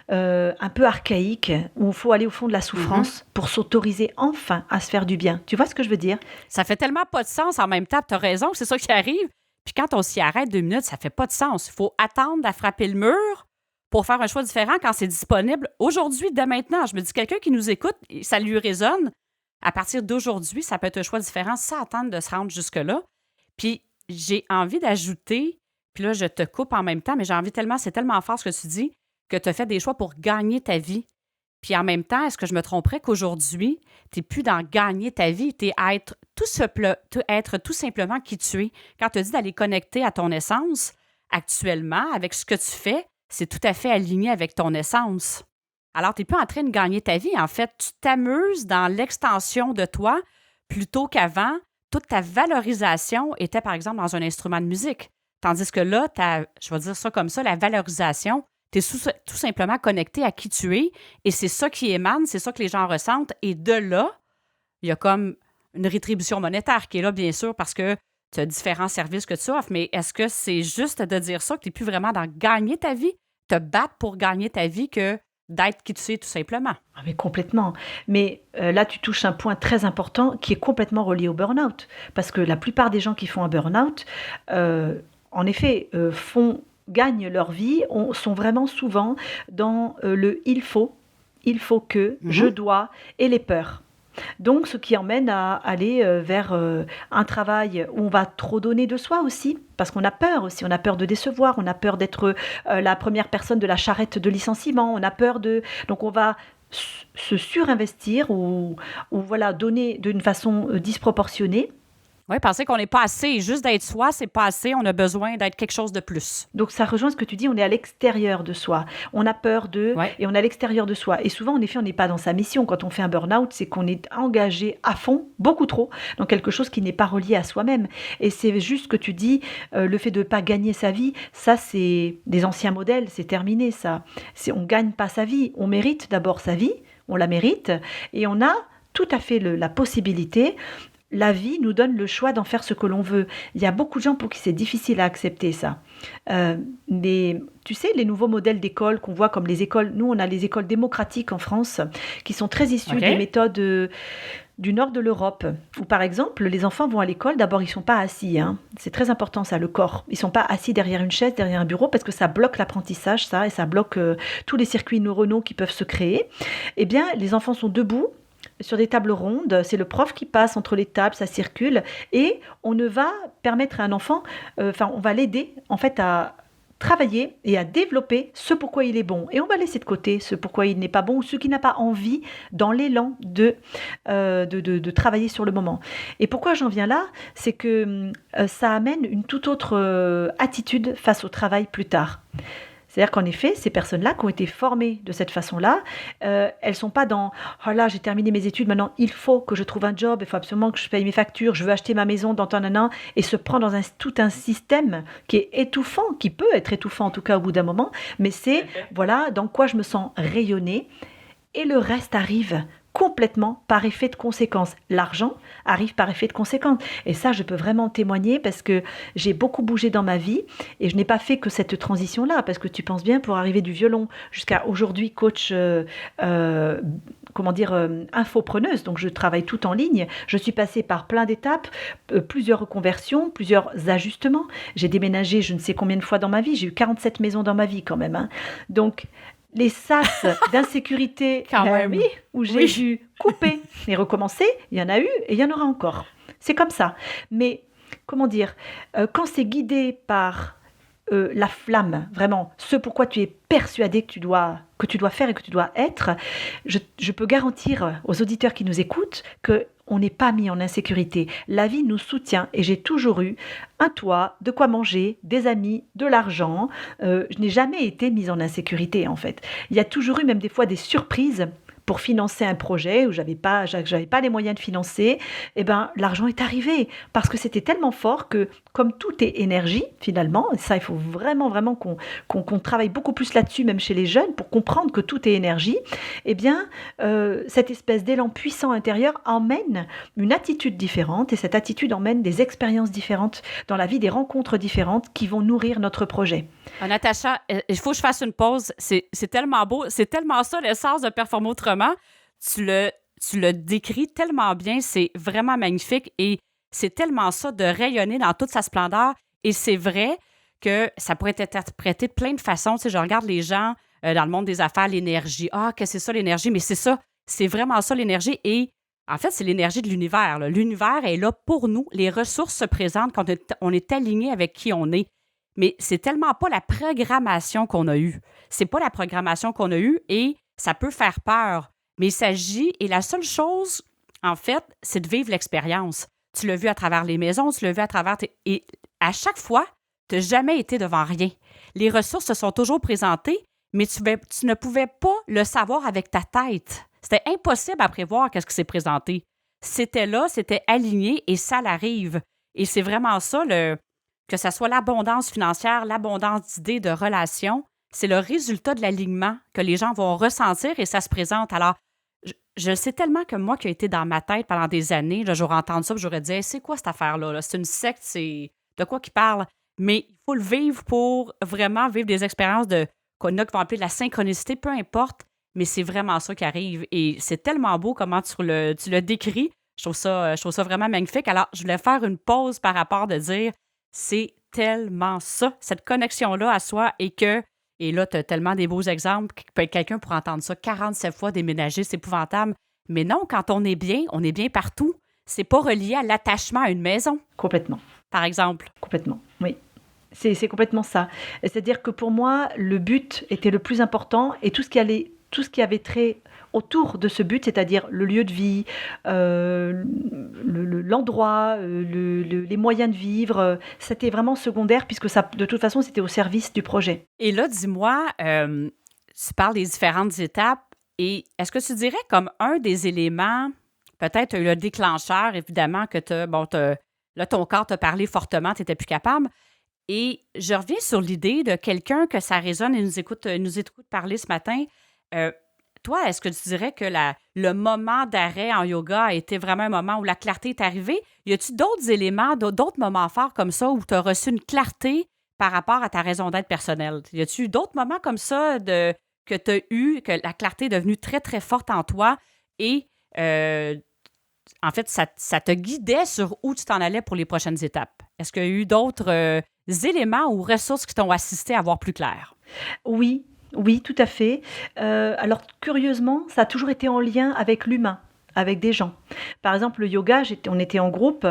un peu archaïques, où il faut aller au fond de la souffrance pour s'autoriser enfin à se faire du bien. Tu vois ce que je veux dire? Ça fait tellement pas de sens en même temps. Tu as raison, c'est ça qui arrive. Puis quand on s'y arrête 2 minutes, ça fait pas de sens. Il faut attendre à frapper le mur pour faire un choix différent quand c'est disponible aujourd'hui, dès maintenant. Je me dis, quelqu'un qui nous écoute, ça lui résonne. À partir d'aujourd'hui, ça peut être un choix différent sans attendre de se rendre jusque-là. Puis j'ai envie d'ajouter, puis là, je te coupe en même temps, mais c'est tellement fort ce que tu dis, que tu as fait des choix pour gagner ta vie. Puis en même temps, est-ce que je me tromperais qu'aujourd'hui, tu n'es plus dans gagner ta vie, tu es à être tout simplement qui tu es. Quand tu as dit d'aller connecter à ton essence, actuellement, avec ce que tu fais, c'est tout à fait aligné avec ton essence. Alors, tu n'es plus en train de gagner ta vie. En fait, tu t'amuses dans l'extension de toi plutôt qu'avant. Toute ta valorisation était, par exemple, dans un instrument de musique. Tandis que là, je vais dire ça comme ça, la valorisation, tu es tout simplement connecté à qui tu es et c'est ça qui émane, c'est ça que les gens ressentent. Et de là, il y a comme une rétribution monétaire qui est là, bien sûr, parce que tu as différents services que tu offres, mais est-ce que c'est juste de dire ça, que tu n'es plus vraiment dans gagner ta vie, te battre pour gagner ta vie que d'être qui tu es tout simplement? Ah, mais complètement. Mais là, tu touches un point très important qui est complètement relié au burn-out. Parce que la plupart des gens qui font un burn-out, en effet, gagnent leur vie, sont vraiment souvent dans le il faut que, je dois et les peurs. Donc, ce qui emmène à aller vers un travail où on va trop donner de soi aussi, parce qu'on a peur aussi, on a peur de décevoir, on a peur d'être la première personne de la charrette de licenciement, on a peur de... Donc, on va se surinvestir ou voilà, donner d'une façon disproportionnée. Oui, penser qu'on n'est pas assez. Juste d'être soi, c'est pas assez. On a besoin d'être quelque chose de plus. Donc, ça rejoint ce que tu dis, on est à l'extérieur de soi. On a peur et on est à l'extérieur de soi. Et souvent, en effet, on n'est pas dans sa mission. Quand on fait un burn-out, c'est qu'on est engagé à fond, beaucoup trop, dans quelque chose qui n'est pas relié à soi-même. Et c'est juste ce que tu dis, le fait de ne pas gagner sa vie, ça, c'est des anciens modèles, c'est terminé, ça. On ne gagne pas sa vie. On mérite d'abord sa vie, on la mérite, et on a tout à fait la possibilité. La vie nous donne le choix d'en faire ce que l'on veut. Il y a beaucoup de gens pour qui c'est difficile à accepter ça. Tu sais, les nouveaux modèles d'école qu'on voit comme les écoles, nous on a les écoles démocratiques en France, qui sont très issues des méthodes du nord de l'Europe, où par exemple, les enfants vont à l'école, d'abord ils ne sont pas assis, c'est très important ça, le corps. Ils ne sont pas assis derrière une chaise, derrière un bureau, parce que ça bloque l'apprentissage, ça, et ça bloque tous les circuits neuronaux qui peuvent se créer. Eh bien, les enfants sont debout, sur des tables rondes, c'est le prof qui passe entre les tables, ça circule, et on ne va permettre à un enfant, on va l'aider en fait à travailler et à développer ce pourquoi il est bon. Et on va laisser de côté ce pourquoi il n'est pas bon ou ce qui n'a pas envie dans l'élan de travailler sur le moment. Et pourquoi j'en viens là, c'est que ça amène une toute autre attitude face au travail plus tard. C'est-à-dire qu'en effet, ces personnes-là qui ont été formées de cette façon-là, elles ne sont pas dans « Oh là, j'ai terminé mes études, maintenant il faut que je trouve un job, il faut absolument que je paye mes factures, je veux acheter ma maison dans un » et se prendre dans tout un système qui est étouffant, qui peut être étouffant en tout cas au bout d'un moment, mais c'est voilà dans quoi je me sens rayonner et le reste arrive complètement par effet de conséquence. L'argent arrive par effet de conséquence. Et ça, je peux vraiment témoigner parce que j'ai beaucoup bougé dans ma vie et je n'ai pas fait que cette transition-là, parce que tu penses bien, pour arriver du violon jusqu'à aujourd'hui coach, infopreneuse, donc je travaille tout en ligne, je suis passée par plein d'étapes, plusieurs reconversions, plusieurs ajustements. J'ai déménagé je ne sais combien de fois dans ma vie, j'ai eu 47 maisons dans ma vie quand même, hein. Donc, les sas d'insécurité oui, où j'ai dû couper et recommencer, il y en a eu et il y en aura encore. C'est comme ça. Mais, quand c'est guidé par la flamme, vraiment, ce pourquoi tu es persuadé que tu dois faire et que tu dois être, je peux garantir aux auditeurs qui nous écoutent que on n'est pas mis en insécurité. La vie nous soutient et j'ai toujours eu un toit, de quoi manger, des amis, de l'argent. Je n'ai jamais été mise en insécurité en fait. Il y a toujours eu même des fois des surprises pour financer un projet où j'avais pas les moyens de financer. Et ben l'argent est arrivé parce que c'était tellement fort que comme tout est énergie finalement, et ça il faut vraiment qu'on travaille beaucoup plus là-dessus même chez les jeunes pour comprendre que tout est énergie. Eh bien cette espèce d'élan puissant intérieur emmène une attitude différente et cette attitude emmène des expériences différentes dans la vie, des rencontres différentes qui vont nourrir notre projet. Natacha, il faut que je fasse une pause. C'est tellement beau. C'est tellement ça l'essence de Performer autrement. Tu le décris tellement bien. C'est vraiment magnifique et c'est tellement ça de rayonner dans toute sa splendeur. Et c'est vrai que ça pourrait être interprété de plein de façons. Tu sais, je regarde les gens dans le monde des affaires, l'énergie. Ah, que c'est ça l'énergie? Mais c'est ça. C'est vraiment ça l'énergie. Et en fait, c'est l'énergie de l'univers, là. L'univers est là pour nous. Les ressources se présentent quand on est aligné avec qui on est. Mais c'est tellement pas la programmation qu'on a eue. C'est pas la programmation qu'on a eue et ça peut faire peur. Mais il s'agit, et la seule chose, en fait, c'est de vivre l'expérience. Tu l'as vu à travers les maisons, tu l'as vu à travers... Et à chaque fois, tu n'as jamais été devant rien. Les ressources se sont toujours présentées, mais tu ne pouvais pas le savoir avec ta tête. C'était impossible à prévoir qu'est-ce qui s'est présenté. C'était là, c'était aligné et ça l'arrive. Et c'est vraiment ça, que ce soit l'abondance financière, l'abondance d'idées, de relations, c'est le résultat de l'alignement que les gens vont ressentir et ça se présente. Alors, je sais tellement que moi qui ai été dans ma tête pendant des années, là, j'aurais entendu ça et j'aurais dit hey, c'est quoi cette affaire-là? Là? C'est une secte, c'est de quoi qu'ils parlent? Mais il faut le vivre pour vraiment vivre des expériences qu'on a qui vont appeler de la synchronicité, peu importe, mais c'est vraiment ça qui arrive. Et c'est tellement beau comment tu le décris. Je trouve ça vraiment magnifique. Alors, je voulais faire une pause par rapport de dire c'est tellement ça, cette connexion-là à soi et là, tu as tellement des beaux exemples que quelqu'un pourrait entendre ça 47 fois déménager, c'est épouvantable. Mais non, quand on est bien partout. C'est pas relié à l'attachement à une maison. Complètement. Par exemple. Complètement, oui. C'est complètement ça. C'est-à-dire que pour moi, le but était le plus important et tout ce qui avait trait autour de ce but, c'est-à-dire le lieu de vie, l'endroit, les moyens de vivre, c'était vraiment secondaire puisque ça, de toute façon, c'était au service du projet. Et là, dis-moi, tu parles des différentes étapes et est-ce que tu dirais comme un des éléments, peut-être le déclencheur, évidemment, que là, ton corps t'a parlé fortement, tu n'étais plus capable. Et je reviens sur l'idée de quelqu'un que ça résonne et nous écoute parler ce matin. Toi, est-ce que tu dirais que le moment d'arrêt en yoga a été vraiment un moment où la clarté est arrivée? Y a-t-il d'autres éléments, d'autres moments forts comme ça où tu as reçu une clarté par rapport à ta raison d'être personnelle? Y a-t-il d'autres moments comme ça que tu as eu, que la clarté est devenue très, très forte en toi et en fait, ça te guidait sur où tu t'en allais pour les prochaines étapes? Est-ce qu'il y a eu d'autres éléments ou ressources qui t'ont assisté à voir plus clair? Oui, tout à fait. Alors, curieusement, ça a toujours été en lien avec l'humain, avec des gens. Par exemple, le yoga, on était en groupe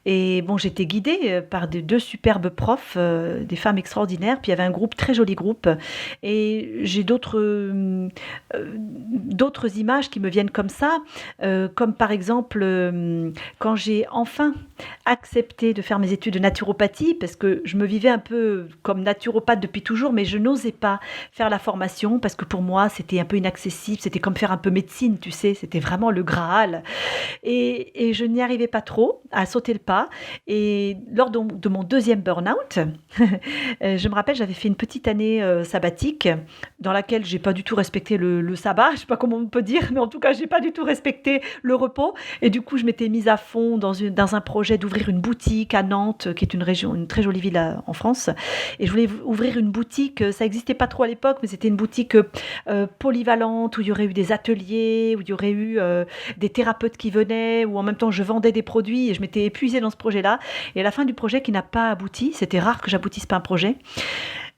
et bon, j'étais guidée par deux superbes profs, des femmes extraordinaires. Puis il y avait un groupe, très joli groupe. Et j'ai d'autres images qui me viennent comme ça, comme par exemple quand j'ai enfin accepté de faire mes études de naturopathie, parce que je me vivais un peu comme naturopathe depuis toujours, mais je n'osais pas faire la formation parce que pour moi, c'était un peu inaccessible. C'était comme faire un peu médecine, tu sais, c'était vraiment le Graal. Et je n'y arrivais pas trop à sauter le pas. Et lors de mon deuxième burn-out, je me rappelle, j'avais fait une petite année sabbatique dans laquelle j'ai pas du tout respecté le sabbat. Je sais pas comment on peut dire, mais en tout cas, j'ai pas du tout respecté le repos. Et du coup, je m'étais mise à fond dans un projet d'ouvrir une boutique à Nantes, qui est une très jolie ville en France. Et je voulais ouvrir une boutique. Ça n'existait pas trop à l'époque, mais c'était une boutique polyvalente où il y aurait eu des ateliers, où il y aurait eu des thérapeutes qui venaient, où en même temps je vendais des produits et je m'étais épuisée dans ce projet-là. Et à la fin du projet qui n'a pas abouti, c'était rare que j'aboutisse pas un projet,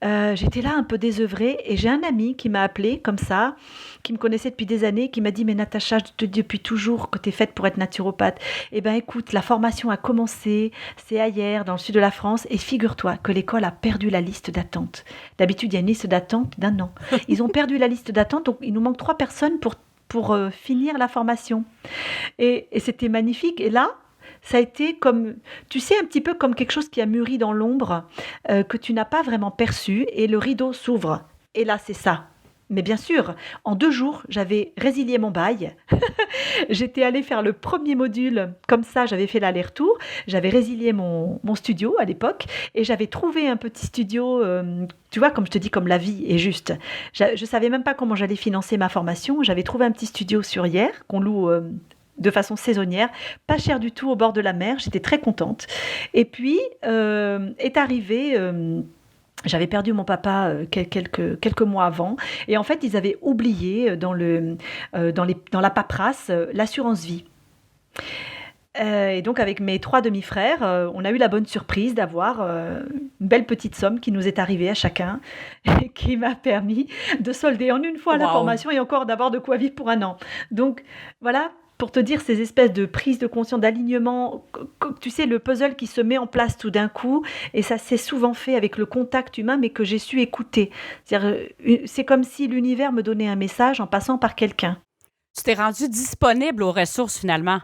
j'étais là un peu désœuvrée et j'ai un ami qui m'a appelée comme ça, qui me connaissait depuis des années, qui m'a dit « Mais Natacha, je te dis depuis toujours que tu es faite pour être naturopathe. Eh bien écoute, la formation a commencé, c'est ailleurs, dans le sud de la France, et figure-toi que l'école a perdu la liste d'attente. D'habitude, il y a une liste d'attente d'1 an. Ils ont perdu la liste d'attente, donc il nous manque 3 personnes pour finir la formation. » Et c'était magnifique. Et là, ça a été comme, tu sais, un petit peu comme quelque chose qui a mûri dans l'ombre, que tu n'as pas vraiment perçu, et le rideau s'ouvre. Et là, c'est ça. Mais bien sûr, en 2 jours, j'avais résilié mon bail. J'étais allée faire le premier module, comme ça, j'avais fait l'aller-retour. J'avais résilié mon studio à l'époque, et j'avais trouvé un petit studio, tu vois, comme je te dis, comme la vie est juste. Je ne savais même pas comment j'allais financer ma formation. J'avais trouvé un petit studio sur Hyères, qu'on loue de façon saisonnière, pas cher du tout, au bord de la mer. J'étais très contente. Et puis, est arrivé... j'avais perdu mon papa quelques mois avant. Et en fait, ils avaient oublié dans la paperasse l'assurance vie. Et donc, avec mes 3 demi-frères, on a eu la bonne surprise d'avoir une belle petite somme qui nous est arrivée à chacun et qui m'a permis de solder en une fois la formation et encore d'avoir de quoi vivre pour 1 an. Donc, voilà, pour te dire ces espèces de prises de conscience, d'alignement, tu sais, le puzzle qui se met en place tout d'un coup, et ça s'est souvent fait avec le contact humain, mais que j'ai su écouter. C'est comme si l'univers me donnait un message en passant par quelqu'un. Tu t'es rendu disponible aux ressources, finalement.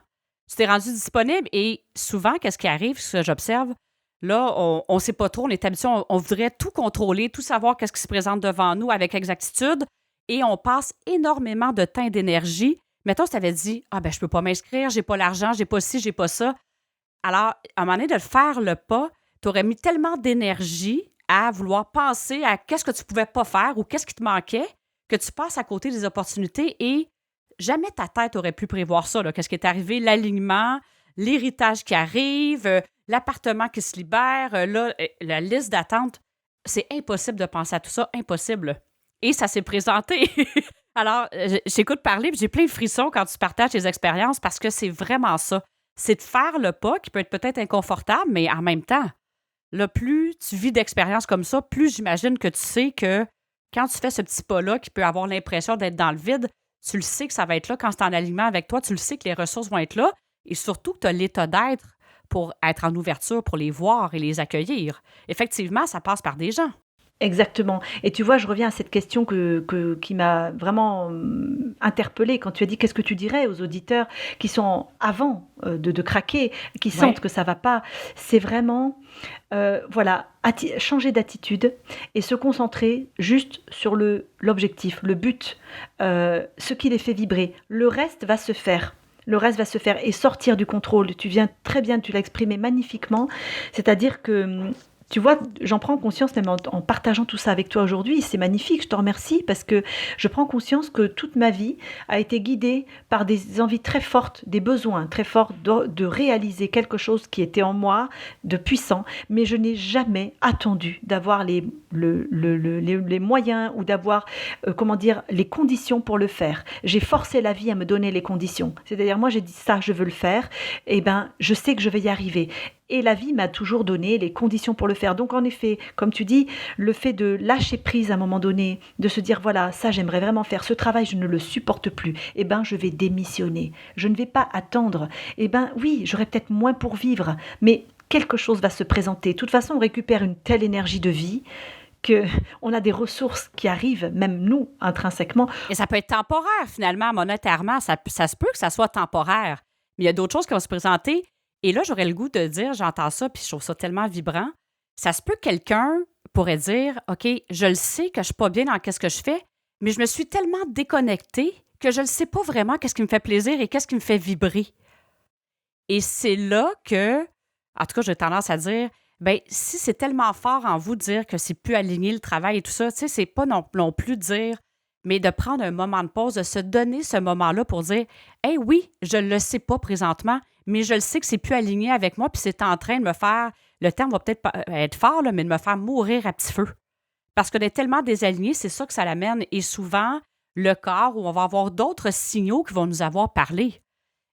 Tu t'es rendu disponible, et souvent, qu'est-ce qui arrive, ce que j'observe, là, on ne sait pas trop, on est habitué, on voudrait tout contrôler, tout savoir qu'est-ce qui se présente devant nous avec exactitude, et on passe énormément de temps et d'énergie. Mettons, si tu avais dit « Ah, ben je peux pas m'inscrire, j'ai pas l'argent, j'ai pas ci, j'ai pas ça. » Alors, à un moment donné, de faire le pas, tu aurais mis tellement d'énergie à vouloir penser à qu'est-ce que tu pouvais pas faire ou qu'est-ce qui te manquait, que tu passes à côté des opportunités, et jamais ta tête aurait pu prévoir ça. Là. Qu'est-ce qui est arrivé? L'alignement, l'héritage qui arrive, l'appartement qui se libère, là, la liste d'attente. C'est impossible de penser à tout ça, impossible. Et ça s'est présenté. Alors, j'écoute parler, puis j'ai plein de frissons quand tu partages tes expériences, parce que c'est vraiment ça. C'est de faire le pas qui peut être peut-être inconfortable, mais en même temps, là, plus tu vis d'expériences comme ça, plus j'imagine que tu sais que quand tu fais ce petit pas-là qui peut avoir l'impression d'être dans le vide, tu le sais que ça va être là quand c'est en alignement avec toi, tu le sais que les ressources vont être là, et surtout que tu as l'état d'être pour être en ouverture, pour les voir et les accueillir. Effectivement, ça passe par des gens. Exactement. Et tu vois, je reviens à cette question qui m'a vraiment interpellée quand tu as dit qu'est-ce que tu dirais aux auditeurs qui sont avant de craquer, qui sentent que ça va pas. C'est vraiment, voilà, changer d'attitude et se concentrer juste sur l'objectif, le but, ce qui les fait vibrer. Le reste va se faire. Le reste va se faire et sortir du contrôle. Tu viens très bien, tu l'as exprimé magnifiquement. C'est-à-dire que... Tu vois, j'en prends conscience même en partageant tout ça avec toi aujourd'hui. C'est magnifique, je te remercie parce que je prends conscience que toute ma vie a été guidée par des envies très fortes, des besoins très forts de réaliser quelque chose qui était en moi, de puissant. Mais je n'ai jamais attendu d'avoir les moyens ou d'avoir, les conditions pour le faire. J'ai forcé la vie à me donner les conditions. C'est-à-dire, moi, j'ai dit ça, je veux le faire. Eh bien, je sais que je vais y arriver. Et la vie m'a toujours donné les conditions pour le faire. Donc en effet, comme tu dis, le fait de lâcher prise à un moment donné, de se dire voilà, ça j'aimerais vraiment faire, ce travail je ne le supporte plus, eh bien je vais démissionner. Je ne vais pas attendre. Eh bien oui, j'aurai peut-être moins pour vivre, mais quelque chose va se présenter. De toute façon, on récupère une telle énergie de vie qu'on a des ressources qui arrivent, même nous, intrinsèquement. Et ça peut être temporaire finalement, monétairement. Ça se peut que ça soit temporaire. Mais il y a d'autres choses qui vont se présenter. Et là, j'aurais le goût de dire, j'entends ça, puis je trouve ça tellement vibrant. Ça se peut que quelqu'un pourrait dire, OK, je le sais que je ne suis pas bien dans ce que je fais, mais je me suis tellement déconnectée que je ne sais pas vraiment qu'est-ce qui me fait plaisir et qu'est-ce qui me fait vibrer. Et c'est là que, en tout cas, j'ai tendance à dire, ben si c'est tellement fort en vous de dire que c'est plus aligné le travail et tout ça, tu sais, c'est pas non plus dire, mais de prendre un moment de pause, de se donner ce moment-là pour dire, hey, oui, je le sais pas présentement, mais je le sais que c'est plus aligné avec moi, puis c'est en train de me faire, le terme va peut-être pas être fort, là, mais de me faire mourir à petit feu. Parce que d'être tellement désaligné, c'est ça que ça l'amène. Et souvent, le corps, où on va avoir d'autres signaux qui vont nous avoir parlé.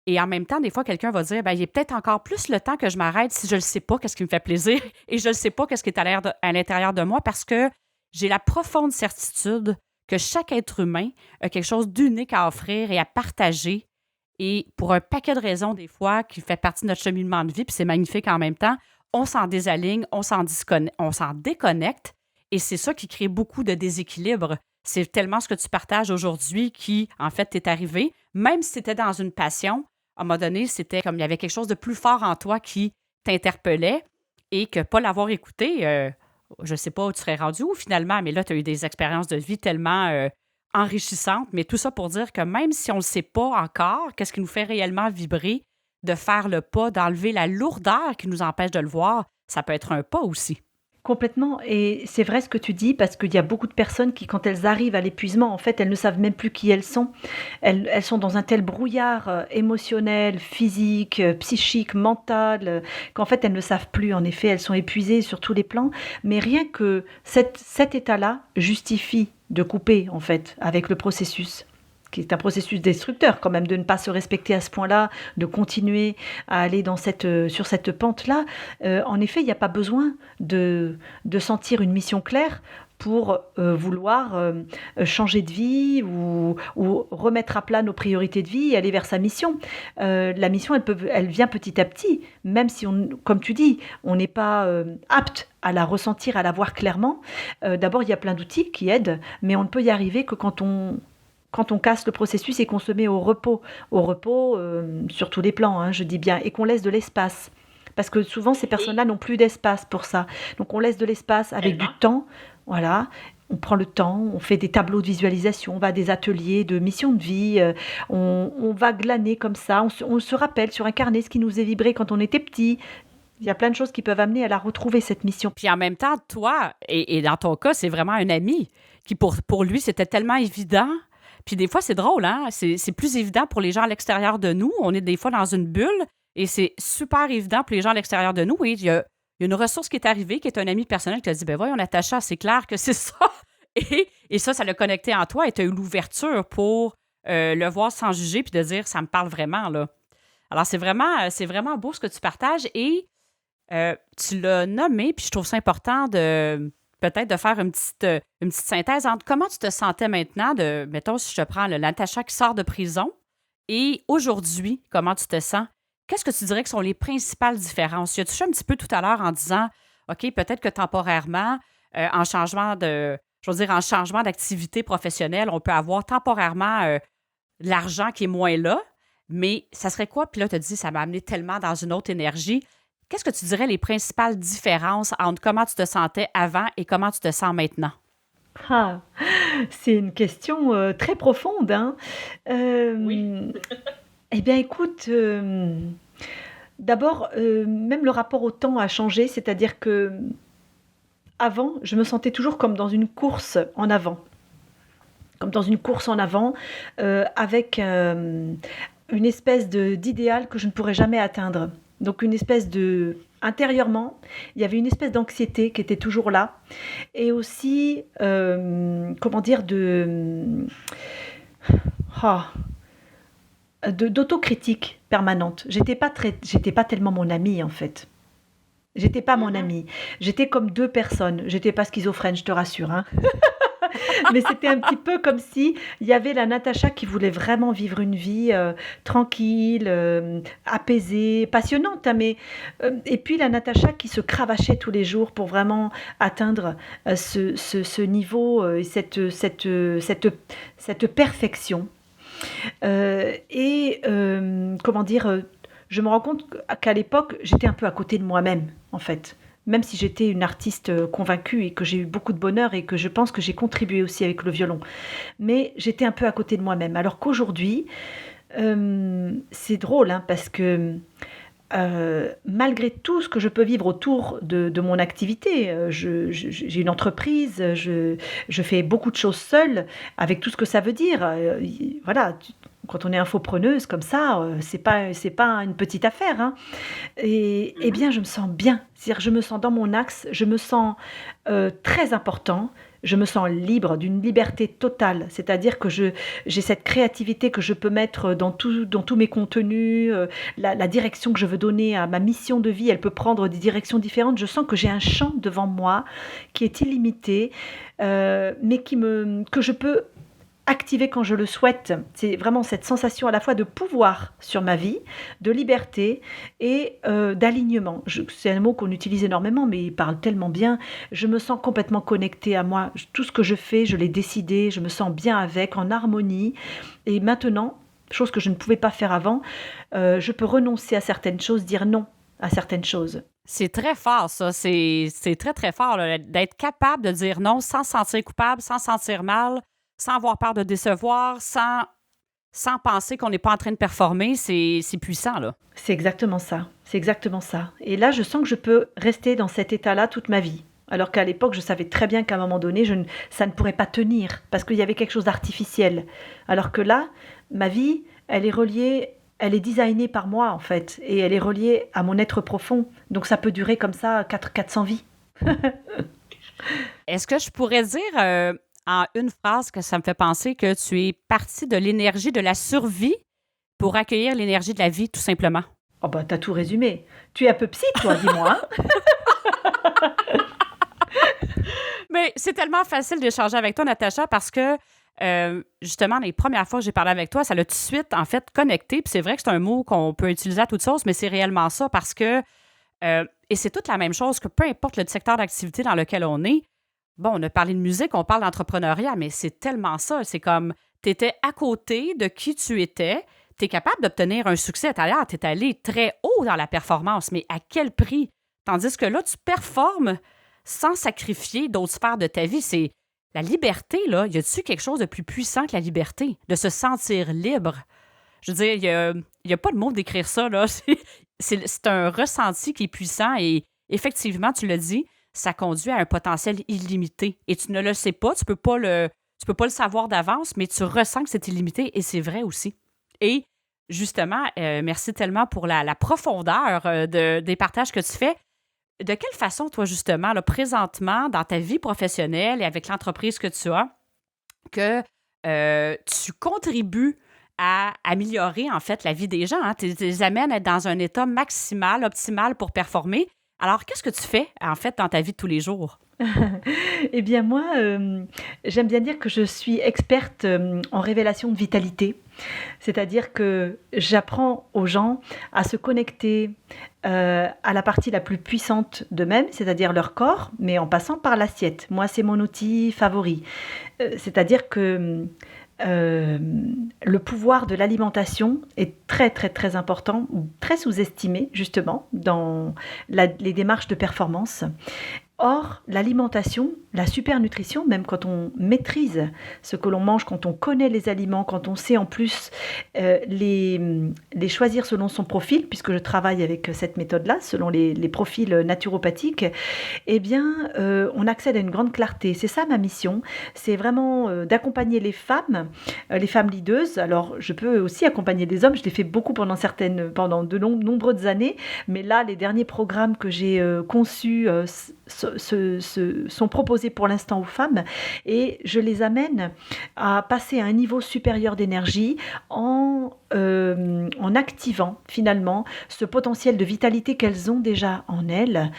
Et en même temps, des fois, quelqu'un va dire, ben, il est peut-être encore plus le temps que je m'arrête si je ne sais pas qu'est-ce qui me fait plaisir et je ne sais pas qu'est-ce qui est à l'intérieur de moi parce que j'ai la profonde certitude que chaque être humain a quelque chose d'unique à offrir et à partager. Et pour un paquet de raisons, des fois, qui fait partie de notre cheminement de vie, puis c'est magnifique en même temps, on s'en désaligne, on s'en déconnecte. Et c'est ça qui crée beaucoup de déséquilibre. C'est tellement ce que tu partages aujourd'hui qui, en fait, t'est arrivé. Même si tu étais dans une passion, à un moment donné, c'était comme il y avait quelque chose de plus fort en toi qui t'interpellait et que pas l'avoir écouté, je ne sais pas où tu serais rendu où finalement, mais là, tu as eu des expériences de vie tellement enrichissantes. Mais tout ça pour dire que même si on ne le sait pas encore, qu'est-ce qui nous fait réellement vibrer, de faire le pas, d'enlever la lourdeur qui nous empêche de le voir, ça peut être un pas aussi. Complètement. Et c'est vrai ce que tu dis, parce qu'il y a beaucoup de personnes qui, quand elles arrivent à l'épuisement, en fait, elles ne savent même plus qui elles sont. Elles sont dans un tel brouillard émotionnel, physique, psychique, mental, qu'en fait, elles ne savent plus. En effet, elles sont épuisées sur tous les plans. Mais rien que cet état-là justifie de couper, en fait, avec le processus, qui est un processus destructeur quand même, de ne pas se respecter à ce point-là, de continuer à aller sur cette pente-là. En effet, il n'y a pas besoin de sentir une mission claire pour vouloir changer de vie ou remettre à plat nos priorités de vie et aller vers sa mission. La mission, elle vient petit à petit, même si, comme tu dis, on n'est pas apte à la ressentir, à la voir clairement. D'abord, il y a plein d'outils qui aident, mais on ne peut y arriver que quand on casse le processus et qu'on se met au repos sur tous les plans, hein, je dis bien, et qu'on laisse de l'espace. Parce que souvent, ces personnes-là n'ont plus d'espace pour ça. Donc, on laisse de l'espace avec du temps, voilà. On prend le temps, on fait des tableaux de visualisation, on va à des ateliers de mission de vie, on va glaner comme ça, on se rappelle sur un carnet ce qui nous est vibré quand on était petit. Il y a plein de choses qui peuvent amener à la retrouver, cette mission. Puis en même temps, toi, et dans ton cas, c'est vraiment un ami qui, pour lui, c'était tellement évident. Puis des fois, c'est drôle, hein? C'est plus évident pour les gens à l'extérieur de nous. On est des fois dans une bulle et c'est super évident pour les gens à l'extérieur de nous. Et il y a une ressource qui est arrivée, qui est un ami personnel qui a dit, ben voyons, Natacha, c'est clair que c'est ça. Et ça l'a connecté en toi et tu as eu l'ouverture pour le voir sans juger puis de dire, ça me parle vraiment, là. Alors, c'est vraiment beau ce que tu partages et tu l'as nommé, puis je trouve ça important de peut-être de faire une petite synthèse entre comment tu te sentais maintenant, mettons, si je te prends le Natacha qui sort de prison, et aujourd'hui, comment tu te sens? Qu'est-ce que tu dirais que sont les principales différences? Tu as touché un petit peu tout à l'heure en disant, OK, peut-être que temporairement, en changement d'activité professionnelle, on peut avoir temporairement l'argent qui est moins là, mais ça serait quoi? Puis là, tu as dit, ça m'a amené tellement dans une autre énergie. Qu'est-ce que tu dirais les principales différences entre comment tu te sentais avant et comment tu te sens maintenant? Ah, c'est une question très profonde, hein. Oui. Eh bien, écoute, d'abord, même le rapport au temps a changé, c'est-à-dire que avant, je me sentais toujours comme dans une course en avant, comme dans une course en avant, avec une espèce d'idéal que je ne pourrais jamais atteindre. Donc une espèce de... Intérieurement, il y avait une espèce d'anxiété qui était toujours là. Et aussi, comment dire, ah, d'autocritique permanente. J'étais pas tellement mon amie, en fait. J'étais pas mon amie. J'étais comme deux personnes. J'étais pas schizophrène, je te rassure, hein. Mais c'était un petit peu comme si il y avait la Natacha qui voulait vraiment vivre une vie tranquille, apaisée, passionnante, hein, mais et puis la Natacha qui se cravachait tous les jours pour vraiment atteindre ce niveau et cette perfection. Comment dire, je me rends compte qu'à l'époque, j'étais un peu à côté de moi-même, en fait. Même si j'étais une artiste convaincue et que j'ai eu beaucoup de bonheur et que je pense que j'ai contribué aussi avec le violon. Mais j'étais un peu à côté de moi-même. Alors qu'aujourd'hui, c'est drôle, hein, parce que malgré tout ce que je peux vivre autour de mon activité, j'ai une entreprise, je fais beaucoup de choses seule, avec tout ce que ça veut dire. Voilà, quand on est infopreneuse comme ça, c'est pas une petite affaire, hein. Et bien, je me sens bien. C'est-à-dire, je me sens dans mon axe, je me sens très important. Je me sens libre, d'une liberté totale. C'est-à-dire que j'ai cette créativité que je peux mettre dans tous mes contenus, la direction que je veux donner à ma mission de vie, elle peut prendre des directions différentes. Je sens que j'ai un champ devant moi qui est illimité, mais que je peux activer quand je le souhaite. C'est vraiment cette sensation à la fois de pouvoir sur ma vie, de liberté et d'alignement. C'est un mot qu'on utilise énormément, mais il parle tellement bien. Je me sens complètement connectée à moi. Tout ce que je fais, je l'ai décidé, je me sens bien avec, en harmonie. Et maintenant, chose que je ne pouvais pas faire avant, je peux renoncer à certaines choses, dire non à certaines choses. C'est très fort, ça. C'est très, très fort là, d'être capable de dire non sans se sentir coupable, sans se sentir mal, sans avoir peur de décevoir, sans penser qu'on n'est pas en train de performer. C'est puissant, là. C'est exactement ça. C'est exactement ça. Et là, je sens que je peux rester dans cet état-là toute ma vie. Alors qu'à l'époque, je savais très bien qu'à un moment donné, ça ne pourrait pas tenir parce qu'il y avait quelque chose d'artificiel. Alors que là, ma vie, elle est reliée, elle est designée par moi, en fait. Et elle est reliée à mon être profond. Donc ça peut durer comme ça 400 vies. Est-ce que je pourrais dire en une phrase que ça me fait penser que tu es partie de l'énergie de la survie pour accueillir l'énergie de la vie, tout simplement? Oh bah, t'as tout résumé. Tu es un peu psy, toi, dis-moi. Mais c'est tellement facile d'échanger avec toi, Natacha, parce que justement, les premières fois que j'ai parlé avec toi, ça l'a tout de suite, en fait, connecté. Puis c'est vrai que c'est un mot qu'on peut utiliser à toute sauce, mais c'est réellement ça parce que, et c'est toute la même chose que peu importe le secteur d'activité dans lequel on est. Bon, on a parlé de musique, on parle d'entrepreneuriat, mais c'est tellement ça. C'est comme, tu étais à côté de qui tu étais, tu es capable d'obtenir un succès intérieur, tu es allé très haut dans la performance, mais à quel prix? Tandis que là, tu performes sans sacrifier d'autres sphères de ta vie. C'est la liberté, là. Y a-t-il quelque chose de plus puissant que la liberté? De se sentir libre? Je veux dire, il y a pas de mot pour décrire ça, là. C'est un ressenti qui est puissant et effectivement, tu l'as dit, ça conduit à un potentiel illimité. Et tu ne le sais pas, tu peux pas le savoir d'avance, mais tu ressens que c'est illimité et c'est vrai aussi. Et justement, merci tellement pour la profondeur des partages que tu fais. De quelle façon, toi, justement, là, présentement, dans ta vie professionnelle et avec l'entreprise que tu as, que tu contribues à améliorer, en fait, la vie des gens, hein? Tu les amènes à être dans un état maximal, optimal pour performer. Alors, qu'est-ce que tu fais, en fait, dans ta vie de tous les jours? Eh bien, moi, j'aime bien dire que je suis experte en révélation de vitalité. C'est-à-dire que j'apprends aux gens à se connecter à la partie la plus puissante d'eux-mêmes, c'est-à-dire leur corps, mais en passant par l'assiette. Moi, c'est mon outil favori. C'est-à-dire que le pouvoir de l'alimentation est très très très important, très sous-estimé justement dans les démarches de performance. Or, l'alimentation, la supernutrition, même quand on maîtrise ce que l'on mange, quand on connaît les aliments, quand on sait en plus les choisir selon son profil, puisque je travaille avec cette méthode-là, selon les profils naturopathiques, eh bien, on accède à une grande clarté. C'est ça ma mission, c'est vraiment d'accompagner les femmes leaders. Alors, je peux aussi accompagner des hommes, je l'ai fait beaucoup pendant de nombreuses années, mais là, les derniers programmes que j'ai conçus sont proposés pour l'instant aux femmes et je les amène à passer à un niveau supérieur d'énergie en activant finalement ce potentiel de vitalité qu'elles ont déjà en elles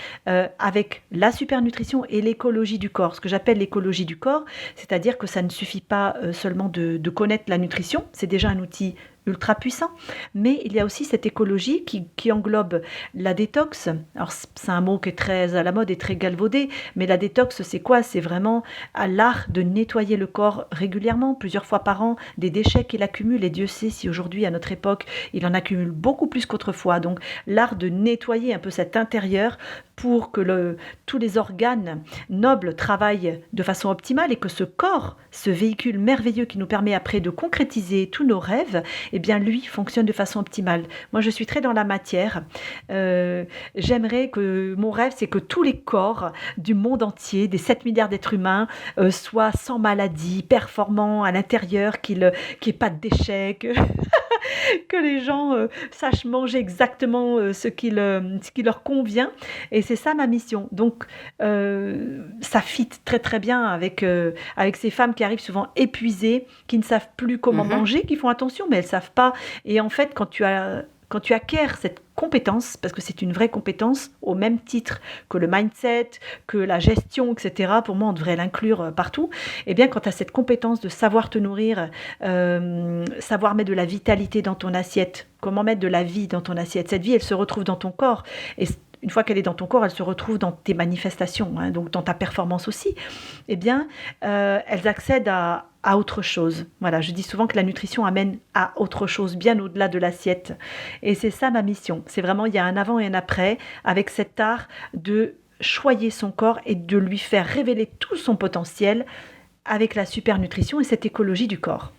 avec la supernutrition et l'écologie du corps. Ce que j'appelle l'écologie du corps, c'est-à-dire que ça ne suffit pas seulement de connaître la nutrition, c'est déjà un outil ultra puissant, mais il y a aussi cette écologie qui englobe la détox. Alors c'est un mot qui est très à la mode et très galvaudé, mais la détox c'est quoi? C'est vraiment à l'art de nettoyer le corps régulièrement, plusieurs fois par an, des déchets qu'il accumule, et Dieu sait si aujourd'hui à notre époque il en accumule beaucoup plus qu'autrefois, donc l'art de nettoyer un peu cet intérieur pour que tous les organes nobles travaillent de façon optimale et que ce corps, ce véhicule merveilleux qui nous permet après de concrétiser tous nos rêves, eh bien lui fonctionne de façon optimale. Moi, je suis très dans la matière. J'aimerais que mon rêve, c'est que tous les corps du monde entier, des 7 milliards d'êtres humains, soient sans maladie, performants à l'intérieur, qu'il n'y ait pas de déchets, que les gens sachent manger exactement ce qui leur convient. Et c'est ça ma mission. Donc, ça fit très très bien avec ces femmes qui arrivent souvent épuisées, qui ne savent plus comment Mhm. manger, qui font attention, mais elles ne savent pas. Et en fait, quand tu acquiers cette compétence, parce que c'est une vraie compétence, au même titre que le mindset, que la gestion, etc., pour moi, on devrait l'inclure partout, eh bien, quand tu as cette compétence de savoir te nourrir, savoir mettre de la vitalité dans ton assiette, comment mettre de la vie dans ton assiette, cette vie, elle se retrouve dans ton corps. Et une fois qu'elle est dans ton corps, elle se retrouve dans tes manifestations, hein, donc dans ta performance aussi. Eh bien, elles accèdent à autre chose. Voilà, je dis souvent que la nutrition amène à autre chose, bien au-delà de l'assiette. Et c'est ça ma mission. C'est vraiment, il y a un avant et un après, avec cet art de choyer son corps et de lui faire révéler tout son potentiel avec la super nutrition et cette écologie du corps.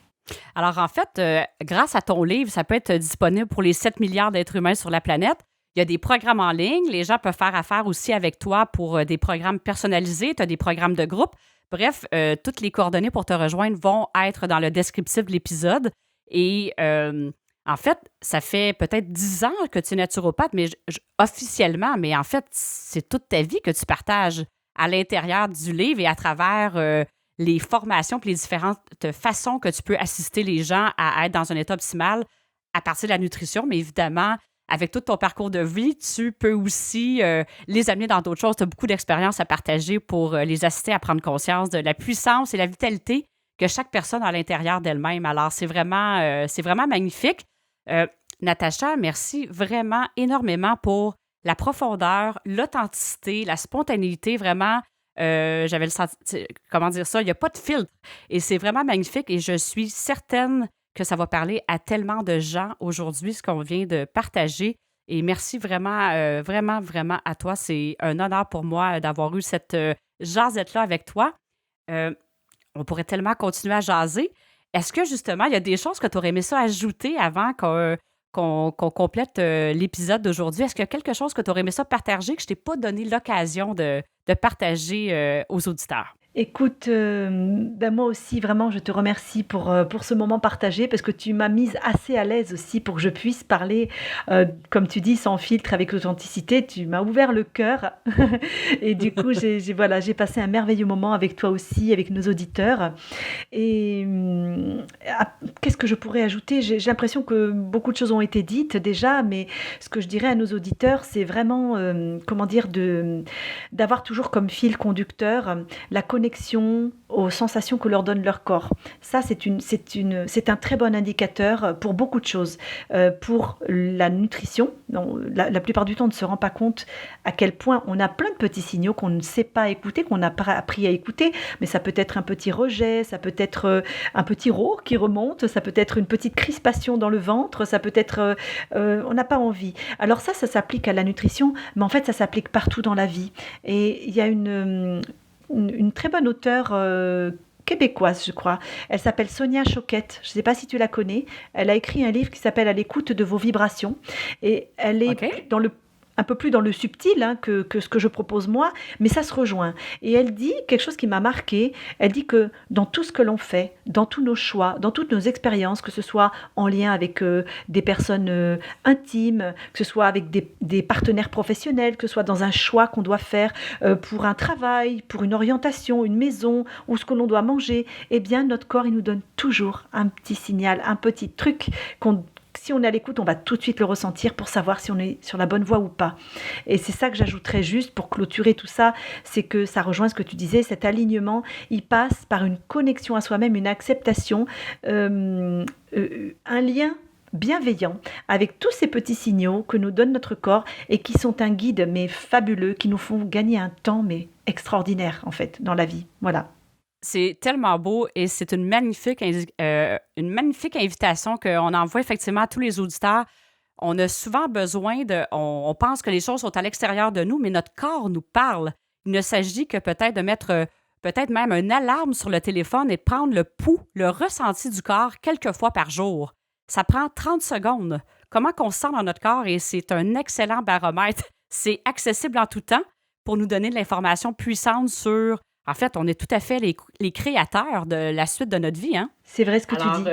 Alors, en fait, grâce à ton livre, ça peut être disponible pour les 7 milliards d'êtres humains sur la planète. Il y a des programmes en ligne. Les gens peuvent faire affaire aussi avec toi pour des programmes personnalisés. Tu as des programmes de groupe. Bref, toutes les coordonnées pour te rejoindre vont être dans le descriptif de l'épisode. Et en fait, ça fait peut-être 10 ans que tu es naturopathe, mais officiellement, mais en fait, c'est toute ta vie que tu partages à l'intérieur du livre et à travers les formations et les différentes façons que tu peux assister les gens à être dans un état optimal à partir de la nutrition. Mais évidemment, avec tout ton parcours de vie, tu peux aussi les amener dans d'autres choses. Tu as beaucoup d'expérience à partager pour les assister à prendre conscience de la puissance et la vitalité que chaque personne a à l'intérieur d'elle-même. Alors, c'est vraiment magnifique. Natacha, merci vraiment énormément pour la profondeur, l'authenticité, la spontanéité. Vraiment, j'avais le sentiment, comment dire ça, il n'y a pas de filtre. Et c'est vraiment magnifique et je suis certaine que ça va parler à tellement de gens aujourd'hui, ce qu'on vient de partager. Et merci vraiment, vraiment, vraiment à toi. C'est un honneur pour moi d'avoir eu cette jasette-là avec toi. Euh, on pourrait tellement continuer à jaser. Est-ce que justement, il y a des choses que tu aurais aimé ça ajouter avant qu'on complète l'épisode d'aujourd'hui? Est-ce qu'il y a quelque chose que tu aurais aimé ça partager que je t'ai pas donné l'occasion de partager aux auditeurs? Écoute, ben moi aussi, vraiment, je te remercie pour ce moment partagé parce que tu m'as mise assez à l'aise aussi pour que je puisse parler, comme tu dis, sans filtre, avec authenticité. Tu m'as ouvert le cœur et du coup, voilà, j'ai passé un merveilleux moment avec toi aussi, avec nos auditeurs. Et qu'est-ce que je pourrais ajouter? J'ai l'impression que beaucoup de choses ont été dites déjà, mais ce que je dirais à nos auditeurs, c'est vraiment, comment dire, d'avoir toujours comme fil conducteur la connexion aux sensations que leur donne leur corps. Ça, c'est un très bon indicateur pour beaucoup de choses. Pour la nutrition, la plupart du temps, on ne se rend pas compte à quel point on a plein de petits signaux qu'on ne sait pas écouter, qu'on n'a pas appris à écouter, mais ça peut être un petit rejet, ça peut être un petit rot qui remonte, ça peut être une petite crispation dans le ventre, ça peut être... on n'a pas envie. Alors ça s'applique à la nutrition, mais en fait, ça s'applique partout dans la vie. Et il y a une très bonne auteure québécoise, je crois. Elle s'appelle Sonia Choquette. Je ne sais pas si tu la connais. Elle a écrit un livre qui s'appelle À l'écoute de vos vibrations. Et elle est OK? un peu plus dans le subtil que ce que je propose moi, mais ça se rejoint. Et elle dit quelque chose qui m'a marqué. Elle dit que dans tout ce que l'on fait, dans tous nos choix, dans toutes nos expériences, que ce soit en lien avec des personnes intimes, que ce soit avec des partenaires professionnels, que ce soit dans un choix qu'on doit faire pour un travail, pour une orientation, une maison, ou ce que l'on doit manger, eh bien notre corps, il nous donne toujours un petit signal, un petit truc si on est à l'écoute, on va tout de suite le ressentir pour savoir si on est sur la bonne voie ou pas. Et c'est ça que j'ajouterais juste pour clôturer tout ça, c'est que ça rejoint ce que tu disais, cet alignement, il passe par une connexion à soi-même, une acceptation, un lien bienveillant avec tous ces petits signaux que nous donne notre corps et qui sont un guide mais fabuleux, qui nous font gagner un temps mais extraordinaire en fait dans la vie. Voilà. C'est tellement beau et c'est une magnifique invitation qu'on envoie effectivement à tous les auditeurs. On a souvent besoin on pense que les choses sont à l'extérieur de nous, mais notre corps nous parle. Il ne s'agit que peut-être de mettre peut-être même une alarme sur le téléphone et de prendre le pouls, le ressenti du corps quelques fois par jour. Ça prend 30 secondes. Comment qu'on se sent dans notre corps et c'est un excellent baromètre. C'est accessible en tout temps pour nous donner de l'information puissante sur... En fait, on est tout à fait les créateurs de la suite de notre vie, hein? C'est vrai ce que tu dis.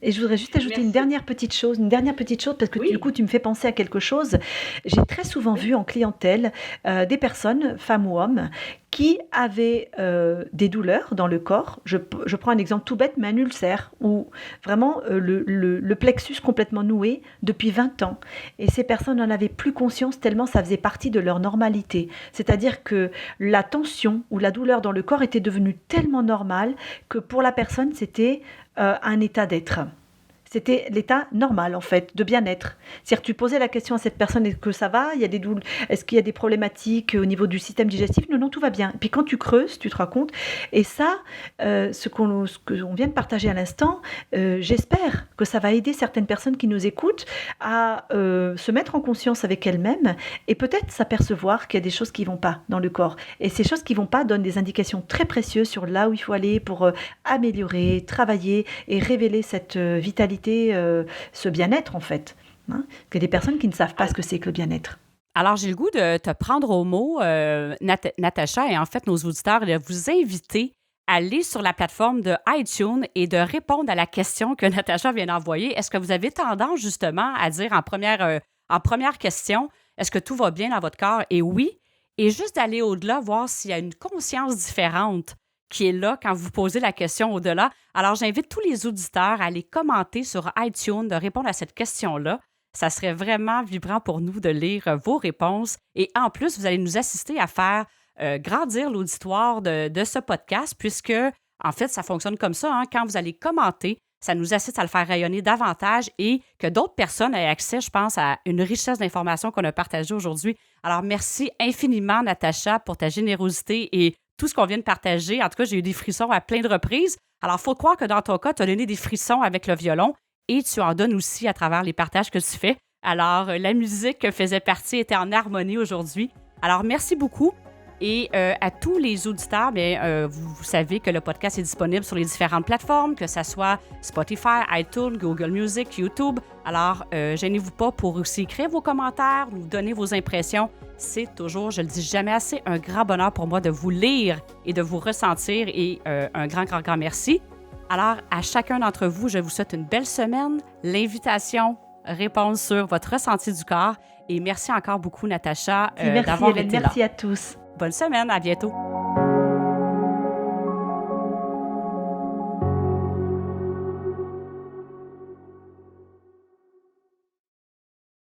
Et je voudrais juste ajouter merci. une dernière petite chose, parce que Oui. du coup, tu me fais penser à quelque chose. J'ai très souvent vu en clientèle des personnes, femmes ou hommes, qui avaient des douleurs dans le corps. Je prends un exemple tout bête, mais un ulcère, ou vraiment le plexus complètement noué depuis 20 ans. Et ces personnes n'en avaient plus conscience tellement ça faisait partie de leur normalité. C'est-à-dire que la tension ou la douleur dans le corps était devenue tellement normale que pour la personne, c'était un état d'être. C'était l'état normal, en fait, de bien-être. C'est-à-dire que tu posais la question à cette personne, est-ce que ça va? Il y a des Est-ce qu'il y a des problématiques au niveau du système digestif? Non, non, tout va bien. Et puis quand tu creuses, tu te rends compte. Et ça, ce qu'on vient de partager à l'instant, j'espère que ça va aider certaines personnes qui nous écoutent à se mettre en conscience avec elles-mêmes et peut-être s'apercevoir qu'il y a des choses qui ne vont pas dans le corps. Et ces choses qui ne vont pas donnent des indications très précieuses sur là où il faut aller pour améliorer, travailler et révéler cette vitalité, ce bien-être en fait. Hein, qu'il y a des personnes qui ne savent pas ce que c'est que le bien-être. Alors, j'ai le goût de te prendre au mot, Natacha, et en fait, nos auditeurs, de vous inviter à aller sur la plateforme de iTunes et de répondre à la question que Natacha vient d'envoyer. Est-ce que vous avez tendance justement à dire en première question, est-ce que tout va bien dans votre corps? Et oui, et juste d'aller au-delà, voir s'il y a une conscience différente qui est là quand vous posez la question au-delà. Alors, j'invite tous les auditeurs à aller commenter sur iTunes, de répondre à cette question-là. Ça serait vraiment vibrant pour nous de lire vos réponses. Et en plus, vous allez nous assister à faire grandir l'auditoire de ce podcast, puisque, en fait, ça fonctionne comme ça. Hein? Quand vous allez commenter, ça nous assiste à le faire rayonner davantage et que d'autres personnes aient accès, je pense, à une richesse d'informations qu'on a partagée aujourd'hui. Alors, merci infiniment, Natacha, pour ta générosité et tout ce qu'on vient de partager. En tout cas, j'ai eu des frissons à plein de reprises. Alors, il faut croire que dans ton cas, tu as donné des frissons avec le violon et tu en donnes aussi à travers les partages que tu fais. Alors, la musique faisait partie, était en harmonie aujourd'hui. Alors, merci beaucoup. Et à tous les auditeurs, vous savez que le podcast est disponible sur les différentes plateformes, que ce soit Spotify, iTunes, Google Music, YouTube. Alors, gênez-vous pas pour aussi écrire vos commentaires, nous donner vos impressions. C'est toujours, je le dis jamais assez, un grand bonheur pour moi de vous lire et de vous ressentir. Et un grand, grand, grand merci. Alors, à chacun d'entre vous, je vous souhaite une belle semaine. L'invitation, répondre sur votre ressenti du corps. Et merci encore beaucoup, Natacha, d'avoir été là. Merci à tous. Bonne semaine, à bientôt.